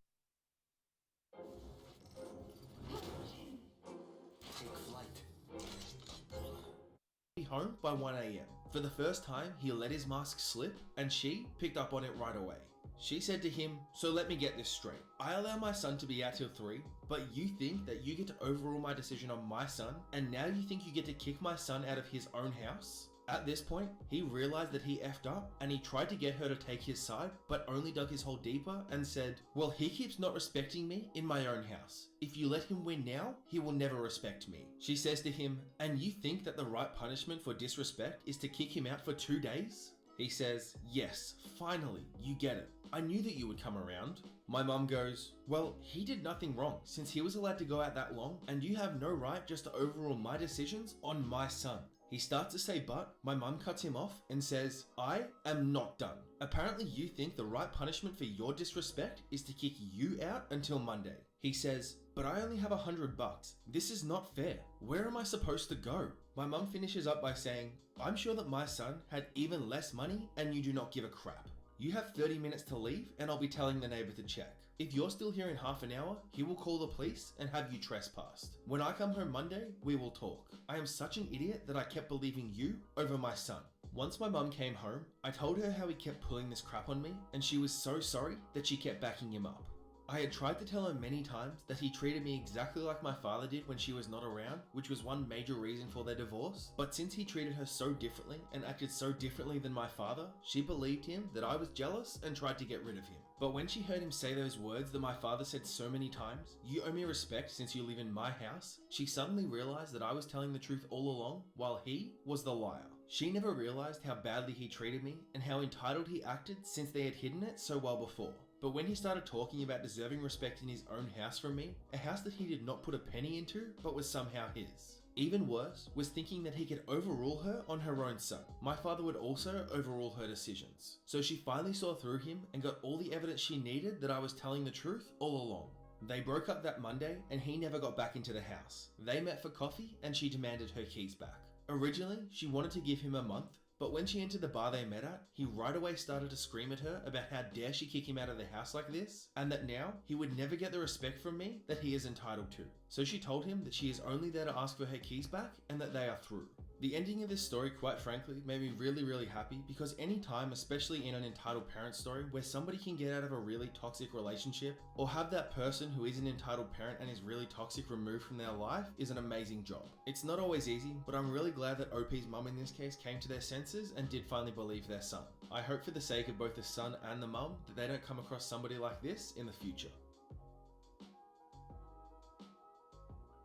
home by 1 AM. For the first time, he let his mask slip and she picked up on it right away. She said to him, so let me get this straight. I allow my son to be out till 3, but you think that you get to overrule my decision on my son, and now you think you get to kick my son out of his own house? At this point, he realized that he effed up and he tried to get her to take his side, but only dug his hole deeper and said, well, he keeps not respecting me in my own house. If you let him win now, he will never respect me. She says to him, and you think that the right punishment for disrespect is to kick him out for 2 days? He says, yes, finally, you get it. I knew that you would come around. My mum goes, well, he did nothing wrong since he was allowed to go out that long and you have no right just to overrule my decisions on my son. He starts to say but, my mum cuts him off and says, I am not done. Apparently you think the right punishment for your disrespect is to kick you out until Monday. He says, but I only have $100. This is not fair. Where am I supposed to go? My mum finishes up by saying, "I'm sure that my son had even less money and you do not give a crap. You have 30 minutes to leave and I'll be telling the neighbor to check. If you're still here in half an hour, he will call the police and have you trespassed. When I come home Monday, we will talk. I am such an idiot that I kept believing you over my son." Once my mum came home, I told her how he kept pulling this crap on me and she was so sorry that she kept backing him up. I had tried to tell her many times that he treated me exactly like my father did when she was not around, which was one major reason for their divorce. But since he treated her so differently and acted so differently than my father, she believed him that I was jealous and tried to get rid of him. But when she heard him say those words that my father said so many times, "You owe me respect since you live in my house," she suddenly realized that I was telling the truth all along while he was the liar. She never realized how badly he treated me and how entitled he acted since they had hidden it so well before. But when he started talking about deserving respect in his own house from me, a house that he did not put a penny into, but was somehow his. Even worse was thinking that he could overrule her on her own son. My father would also overrule her decisions. So she finally saw through him and got all the evidence she needed that I was telling the truth all along. They broke up that Monday and he never got back into the house. They met for coffee and she demanded her keys back. Originally, she wanted to give him a month, but when she entered the bar they met at, he right away started to scream at her about how dare she kick him out of the house like this, and that now he would never get the respect from me that he is entitled to. So she told him that she is only there to ask for her keys back and that they are through. The ending of this story, quite frankly, made me really happy because any time, especially in an entitled parent story, where somebody can get out of a really toxic relationship or have that person who is an entitled parent and is really toxic removed from their life is an amazing job. It's not always easy, but I'm really glad that OP's mum in this case came to their senses and did finally believe their son. I hope for the sake of both the son and the mum that they don't come across somebody like this in the future.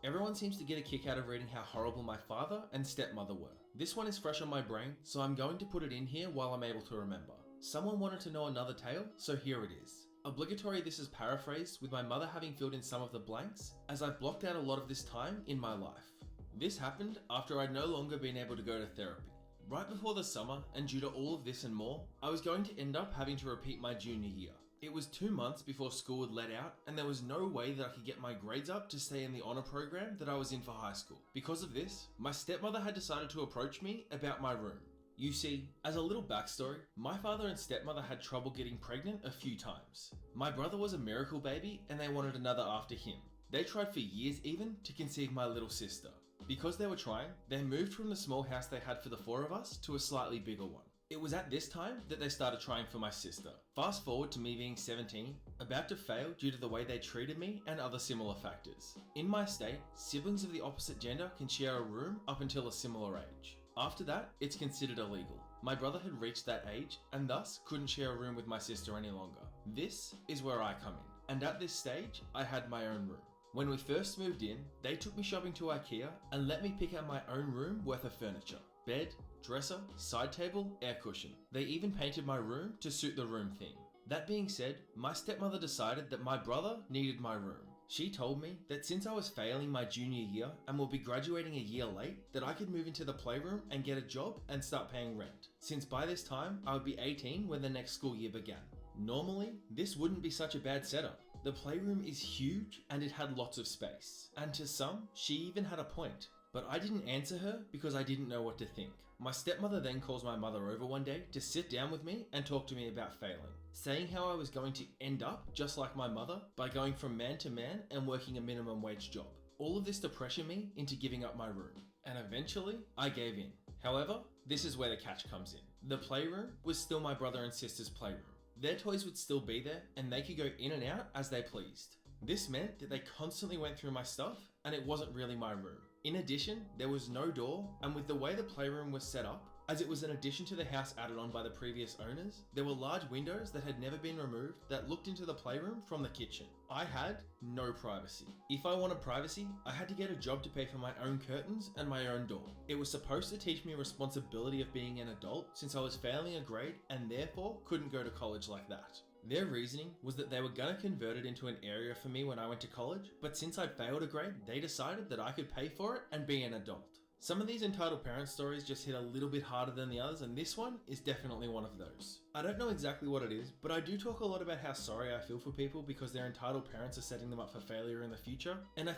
Everyone seems to get a kick out of reading how horrible my father and stepmother were. This one is fresh on my brain, so I'm going to put it in here while I'm able to remember. Someone wanted to know another tale, so here it is. Obligatory this is paraphrased, with my mother having filled in some of the blanks, as I've blocked out a lot of this time in my life. This happened after I'd no longer been able to go to therapy. Right before the summer, and due to all of this and more, I was going to end up having to repeat my junior year. It was 2 months before school would let out, and there was no way that I could get my grades up to stay in the honor program that I was in for high school. Because of this, my stepmother had decided to approach me about my room. You see, as a little backstory, my father and stepmother had trouble getting pregnant a few times. My brother was a miracle baby, and they wanted another after him. They tried for years even to conceive my little sister. Because they were trying, they moved from the small house they had for the 4 of us to a slightly bigger one. It was at this time that they started trying for my sister. Fast forward to me being 17, about to fail due to the way they treated me and other similar factors. In my state, siblings of the opposite gender can share a room up until a similar age. After that, it's considered illegal. My brother had reached that age and thus couldn't share a room with my sister any longer. This is where I come in. And at this stage, I had my own room. When we first moved in, they took me shopping to IKEA and let me pick out my own room worth of furniture. Bed, dresser, side table, air cushion. They even painted my room to suit the room theme. That being said, my stepmother decided that my brother needed my room. She told me that since I was failing my junior year and will be graduating a year late, that I could move into the playroom and get a job and start paying rent, since by this time I would be 18 when the next school year began. Normally, this wouldn't be such a bad setup. The playroom is huge and it had lots of space. And to some, she even had a point. But I didn't answer her because I didn't know what to think. My stepmother then calls my mother over one day to sit down with me and talk to me about failing, saying how I was going to end up just like my mother by going from man to man and working a minimum wage job. All of this to pressure me into giving up my room. And eventually, I gave in. However, this is where the catch comes in. The playroom was still my brother and sister's playroom. Their toys would still be there and they could go in and out as they pleased. This meant that they constantly went through my stuff and it wasn't really my room. In addition, there was no door, and with the way the playroom was set up, as it was an addition to the house added on by the previous owners, there were large windows that had never been removed that looked into the playroom from the kitchen. I had no privacy. If I wanted privacy, I had to get a job to pay for my own curtains and my own door. It was supposed to teach me responsibility of being an adult since I was failing a grade and therefore couldn't go to college like that. Their reasoning was that they were going to convert it into an area for me when I went to college, but since I failed a grade, they decided that I could pay for it and be an adult. Some of these entitled parent stories just hit a little bit harder than the others, and this one is definitely one of those. I don't know exactly what it is, but I do talk a lot about how sorry I feel for people because their entitled parents are setting them up for failure in the future, and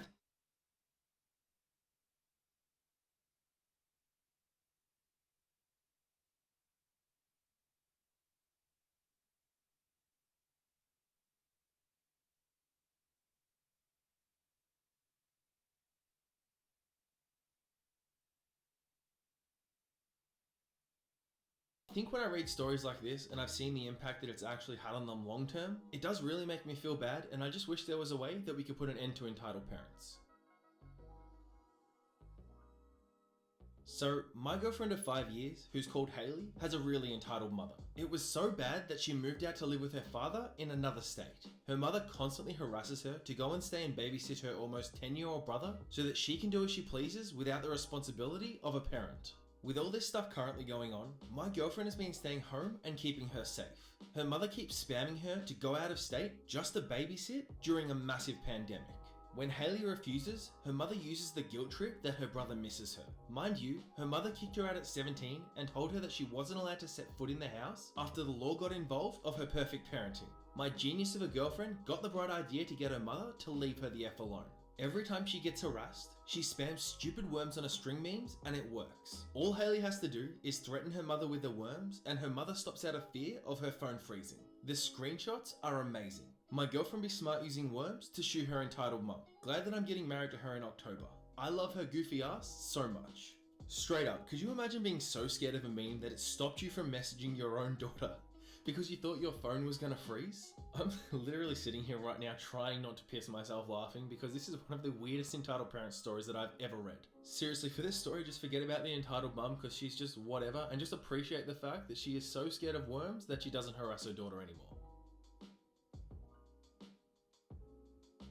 I think when I read stories like this and I've seen the impact that it's actually had on them long term, it does really make me feel bad, and I just wish there was a way that we could put an end to entitled parents. So, my girlfriend of 5 years, who's called Haley, has a really entitled mother. It was so bad that she moved out to live with her father in another state. Her mother constantly harasses her to go and stay and babysit her almost 10-year-old brother so that she can do as she pleases without the responsibility of a parent. With all this stuff currently going on, my girlfriend has been staying home and keeping her safe. Her mother keeps spamming her to go out of state just to babysit during a massive pandemic. When Haley refuses, her mother uses the guilt trip that her brother misses her. Mind you, her mother kicked her out at 17 and told her that she wasn't allowed to set foot in the house after the law got involved of her perfect parenting. My genius of a girlfriend got the bright idea to get her mother to leave her the F alone. Every time she gets harassed, she spams stupid worms on a string memes and it works. All Haley has to do is threaten her mother with the worms and her mother stops out of fear of her phone freezing. The screenshots are amazing. My girlfriend be smart using worms to shoot her entitled mum. Glad that I'm getting married to her in October. I love her goofy ass so much. Straight up, could you imagine being so scared of a meme that it stopped you from messaging your own daughter because you thought your phone was gonna freeze? I'm literally sitting here right now trying not to piss myself laughing because this is one of the weirdest entitled parent stories that I've ever read. Seriously, for this story, just forget about the entitled mum because she's just whatever, and just appreciate the fact that she is so scared of worms that she doesn't harass her daughter anymore.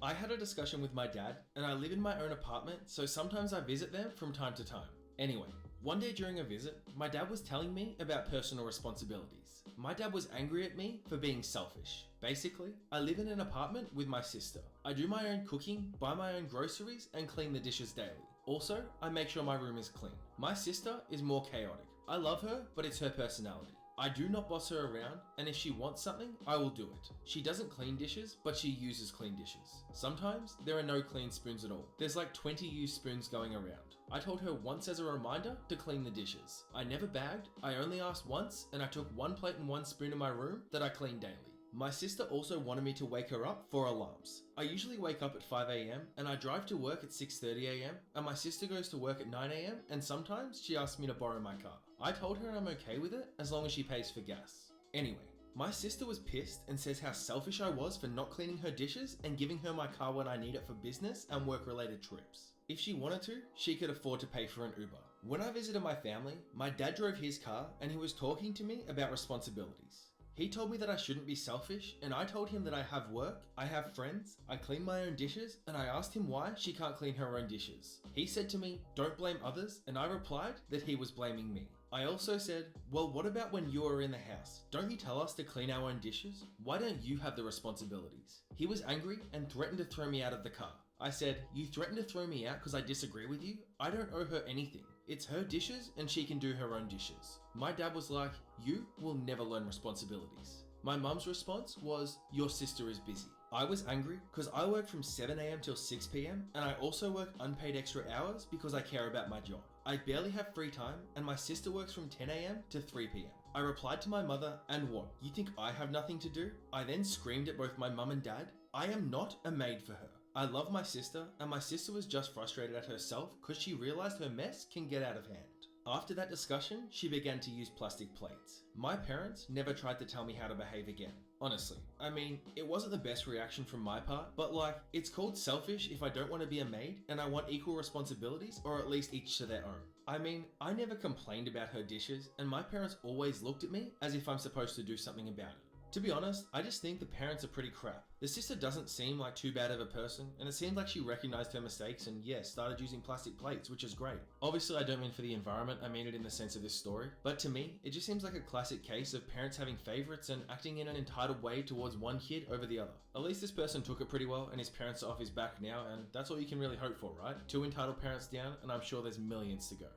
I had a discussion with my dad, and I live in my own apartment, so sometimes I visit them from time to time. Anyway, one day during a visit, my dad was telling me about personal responsibilities. My dad was angry at me for being selfish. Basically, I live in an apartment with my sister. I do my own cooking, buy my own groceries, and clean the dishes daily. Also, I make sure my room is clean. My sister is more chaotic. I love her, but it's her personality. I do not boss her around, and if she wants something, I will do it. She doesn't clean dishes, but she uses clean dishes. Sometimes, there are no clean spoons at all. There's like 20 used spoons going around. I told her once as a reminder to clean the dishes. I never bagged, I only asked once, and I took one plate and one spoon in my room that I clean daily. My sister also wanted me to wake her up for alarms. I usually wake up at 5 AM and I drive to work at 6:30 AM, and my sister goes to work at 9 AM and sometimes she asks me to borrow my car. I told her I'm okay with it as long as she pays for gas. Anyway, my sister was pissed and says how selfish I was for not cleaning her dishes and giving her my car when I need it for business and work related trips. If she wanted to, she could afford to pay for an Uber. When I visited my family, my dad drove his car and he was talking to me about responsibilities. He told me that I shouldn't be selfish, and I told him that I have work, I have friends, I clean my own dishes, and I asked him why she can't clean her own dishes. He said to me, "Don't blame others," and I replied that he was blaming me. I also said, "Well, what about when you are in the house? Don't you tell us to clean our own dishes? Why don't you have the responsibilities?" He was angry and threatened to throw me out of the car. I said, "You threatened to throw me out because I disagree with you? I don't owe her anything. It's her dishes and she can do her own dishes." My dad was like, "You will never learn responsibilities." My mum's response was, "Your sister is busy." I was angry because I work from 7 AM till 6 PM and I also work unpaid extra hours because I care about my job. I barely have free time and my sister works from 10 AM to 3 PM. I replied to my mother, "And what, you think I have nothing to do?" I then screamed at both my mum and dad, "I am not a maid for her. I love my sister, and my sister was just frustrated at herself because she realized her mess can get out of hand." After that discussion, she began to use plastic plates. My parents never tried to tell me how to behave again. Honestly, I mean, it wasn't the best reaction from my part, but like, it's called selfish if I don't want to be a maid and I want equal responsibilities, or at least each to their own. I mean, I never complained about her dishes, and my parents always looked at me as if I'm supposed to do something about it. To be honest, I just think the parents are pretty crap. The sister doesn't seem like too bad of a person, and it seems like she recognized her mistakes and started using plastic plates, which is great. Obviously, I don't mean for the environment, I mean it in the sense of this story, but to me, it just seems like a classic case of parents having favorites and acting in an entitled way towards one kid over the other. At least this person took it pretty well, and his parents are off his back now, and that's all you can really hope for, right? 2 entitled parents down, and I'm sure there's millions to go.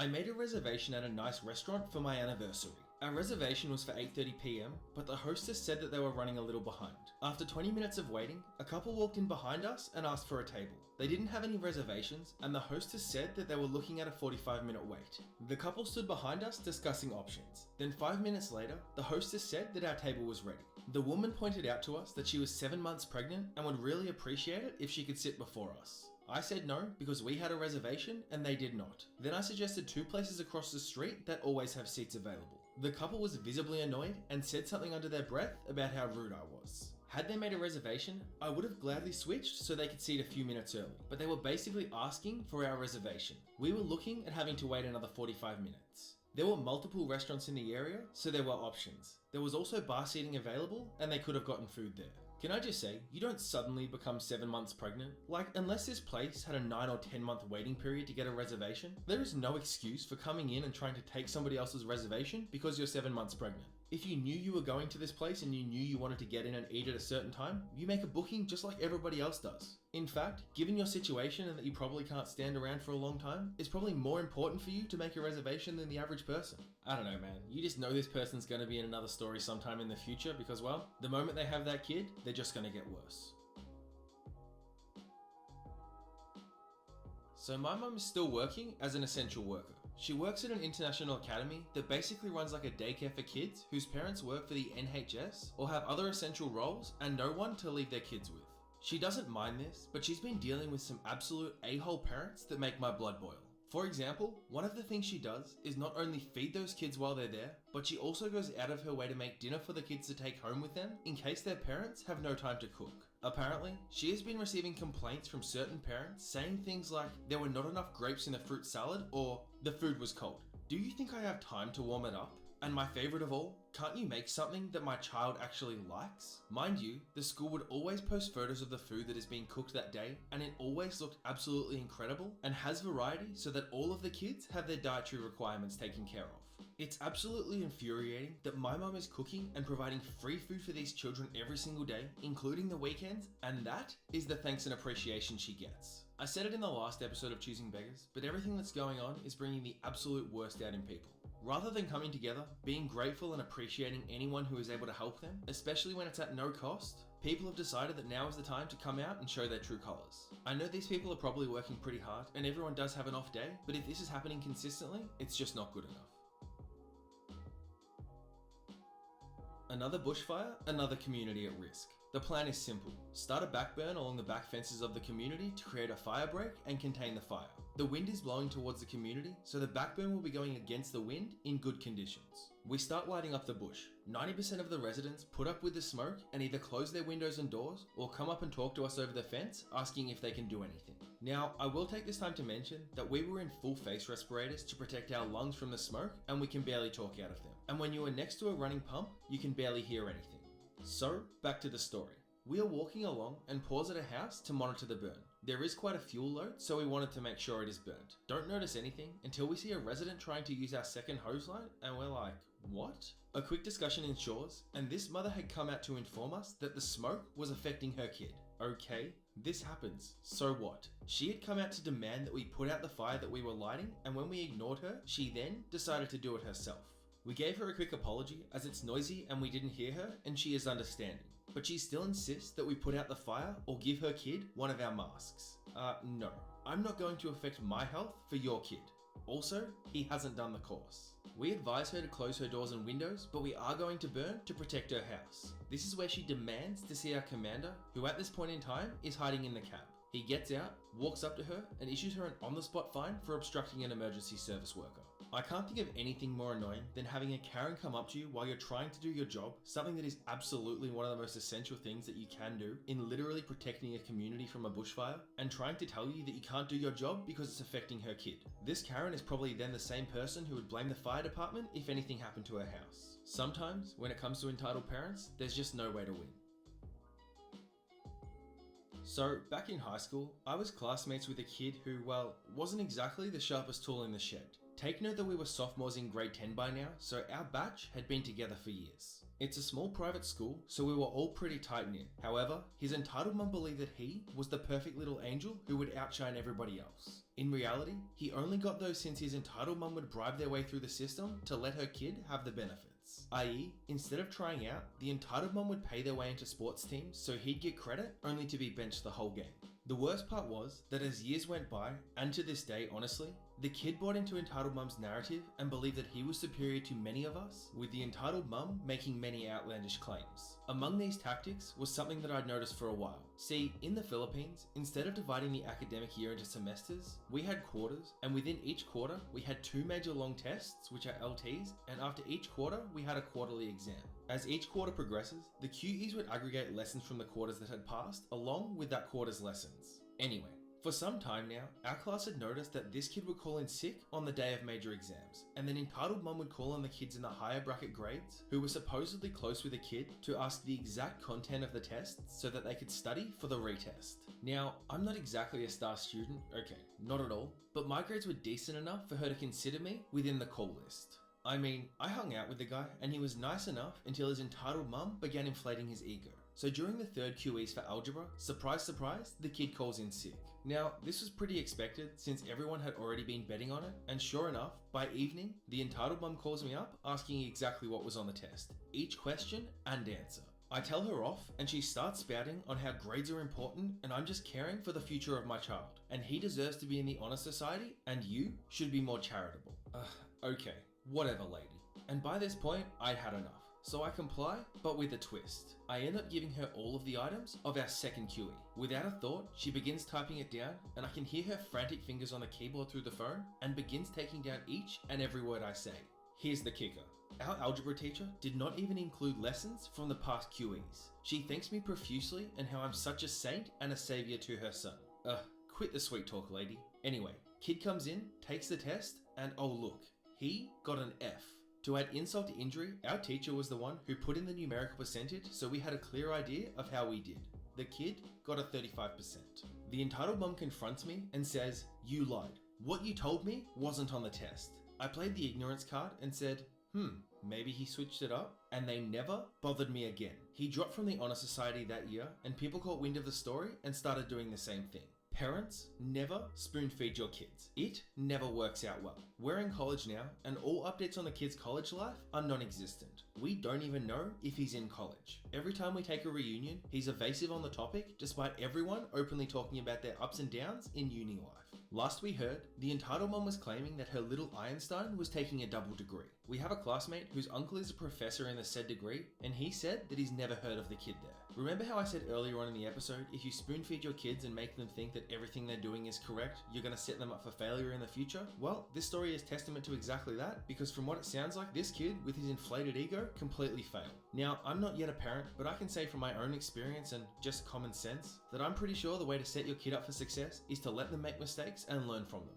I made a reservation at a nice restaurant for my anniversary. Our reservation was for 8:30 PM, but the hostess said that they were running a little behind. After 20 minutes of waiting, a couple walked in behind us and asked for a table. They didn't have any reservations, and the hostess said that they were looking at a 45-minute wait. The couple stood behind us discussing options. Then 5 minutes later, the hostess said that our table was ready. The woman pointed out to us that she was 7 months pregnant and would really appreciate it if she could sit before us. I said no because we had a reservation and they did not. Then I suggested 2 places across the street that always have seats available. The couple was visibly annoyed and said something under their breath about how rude I was. Had they made a reservation, I would have gladly switched so they could seat a few minutes early, but they were basically asking for our reservation. We were looking at having to wait another 45 minutes. There were multiple restaurants in the area, so there were options. There was also bar seating available and they could have gotten food there. Can I just say, you don't suddenly become 7 months pregnant. Like, unless this place had a 9 or 10 month waiting period to get a reservation, there is no excuse for coming in and trying to take somebody else's reservation because you're 7 months pregnant. If you knew you were going to this place and you knew you wanted to get in and eat at a certain time, you make a booking just like everybody else does. In fact, given your situation and that you probably can't stand around for a long time, it's probably more important for you to make a reservation than the average person. I don't know, man. You just know this person's going to be in another story sometime in the future because, well, the moment they have that kid, they're just going to get worse. So my mum is still working as an essential worker. She works at an international academy that basically runs like a daycare for kids whose parents work for the NHS or have other essential roles and no one to leave their kids with. She doesn't mind this, but she's been dealing with some absolute a-hole parents that make my blood boil. For example, one of the things she does is not only feed those kids while they're there, but she also goes out of her way to make dinner for the kids to take home with them in case their parents have no time to cook. Apparently, she has been receiving complaints from certain parents saying things like there were not enough grapes in the fruit salad or the food was cold. Do you think I have time to warm it up? And my favorite of all, can't you make something that my child actually likes? Mind you, the school would always post photos of the food that is being cooked that day, and it always looked absolutely incredible and has variety so that all of the kids have their dietary requirements taken care of. It's absolutely infuriating that my mum is cooking and providing free food for these children every single day, including the weekends, and that is the thanks and appreciation she gets. I said it in the last episode of Choosing Beggars, but everything that's going on is bringing the absolute worst out in people. Rather than coming together, being grateful and appreciating anyone who is able to help them, especially when it's at no cost, people have decided that now is the time to come out and show their true colours. I know these people are probably working pretty hard and everyone does have an off day, but if this is happening consistently, it's just not good enough. Another bushfire, another community at risk. The plan is simple. Start a backburn along the back fences of the community to create a fire break and contain the fire. The wind is blowing towards the community, so the backburn will be going against the wind in good conditions. We start lighting up the bush. 90% of the residents put up with the smoke and either close their windows and doors or come up and talk to us over the fence asking if they can do anything. Now, I will take this time to mention that we were in full face respirators to protect our lungs from the smoke and we can barely talk out of them. And when you are next to a running pump, you can barely hear anything. So, back to the story. We are walking along and pause at a house to monitor the burn. There is quite a fuel load, so we wanted to make sure it is burnt. Don't notice anything until we see a resident trying to use our second hose line and we're like, what? A quick discussion ensures, and this mother had come out to inform us that the smoke was affecting her kid. Okay, this happens. So what? She had come out to demand that we put out the fire that we were lighting, and when we ignored her, she then decided to do it herself. We gave her a quick apology as it's noisy and we didn't hear her, and she is understanding. But she still insists that we put out the fire or give her kid one of our masks. No. I'm not going to affect my health for your kid. Also, he hasn't done the course. We advise her to close her doors and windows, but we are going to burn to protect her house. This is where she demands to see our commander, who at this point in time is hiding in the cab. He gets out, walks up to her, and issues her an on-the-spot fine for obstructing an emergency service worker. I can't think of anything more annoying than having a Karen come up to you while you're trying to do your job, something that is absolutely one of the most essential things that you can do in literally protecting a community from a bushfire, and trying to tell you that you can't do your job because it's affecting her kid. This Karen is probably then the same person who would blame the fire department if anything happened to her house. Sometimes, when it comes to entitled parents, there's just no way to win. So, back in high school, I was classmates with a kid who, well, wasn't exactly the sharpest tool in the shed. Take note that we were sophomores in grade 10 by now, so our batch had been together for years. It's a small private school, so we were all pretty tight-knit. However, his entitled mum believed that he was the perfect little angel who would outshine everybody else. In reality, he only got those since his entitled mum would bribe their way through the system to let her kid have the benefits. I.e., instead of trying out, the entitled mum would pay their way into sports teams so he'd get credit only to be benched the whole game. The worst part was that as years went by, and to this day honestly, the kid bought into entitled mum's narrative and believed that he was superior to many of us, with the entitled mum making many outlandish claims. Among these tactics was something that I'd noticed for a while. See, in the Philippines, instead of dividing the academic year into semesters, we had quarters, and within each quarter we had 2 major long tests, which are LTs, and after each quarter we had a quarterly exam. As each quarter progresses, the QEs would aggregate lessons from the quarters that had passed, along with that quarter's lessons. Anyway, for some time now, our class had noticed that this kid would call in sick on the day of major exams, and then entitled mum would call on the kids in the higher bracket grades, who were supposedly close with the kid, to ask the exact content of the tests so that they could study for the retest. Now, I'm not exactly a star student, okay, not at all, but my grades were decent enough for her to consider me within the call list. I mean, I hung out with the guy and he was nice enough until his entitled mum began inflating his ego. So during the third QEs for algebra, surprise surprise, the kid calls in sick. Now, this was pretty expected since everyone had already been betting on it, and sure enough, by evening, the entitled mum calls me up asking exactly what was on the test, each question and answer. I tell her off and she starts spouting on how grades are important and I'm just caring for the future of my child, and he deserves to be in the honor society and you should be more charitable. Okay, whatever lady. And by this point, I'd had enough. So I comply, but with a twist. I end up giving her all of the items of our second QE. Without a thought, she begins typing it down and I can hear her frantic fingers on the keyboard through the phone and begins taking down each and every word I say. Here's the kicker. Our algebra teacher did not even include lessons from the past QEs. She thanks me profusely and how I'm such a saint and a savior to her son. Quit the sweet talk, lady. Anyway, kid comes in, takes the test, and oh look, he got an F. To add insult to injury, our teacher was the one who put in the numerical percentage so we had a clear idea of how we did. The kid got a 35%. The entitled mum confronts me and says, "You lied. What you told me wasn't on the test." I played the ignorance card and said, maybe he switched it up, and they never bothered me again. He dropped from the Honor Society that year and people caught wind of the story and started doing the same thing. Parents, never spoon feed your kids. It never works out well. We're in college now and all updates on the kid's college life are non-existent. We don't even know if he's in college. Every time we take a reunion, he's evasive on the topic despite everyone openly talking about their ups and downs in uni life. Last we heard, the entitled mum was claiming that her little Einstein was taking a double degree. We have a classmate whose uncle is a professor in the said degree, and he said that he's never heard of the kid there. Remember how I said earlier on in the episode, if you spoon feed your kids and make them think that everything they're doing is correct, you're going to set them up for failure in the future? Well, this story is testament to exactly that, because from what it sounds like, this kid, with his inflated ego, completely failed. Now, I'm not yet a parent, but I can say from my own experience and just common sense, that I'm pretty sure the way to set your kid up for success is to let them make mistakes and learn from them.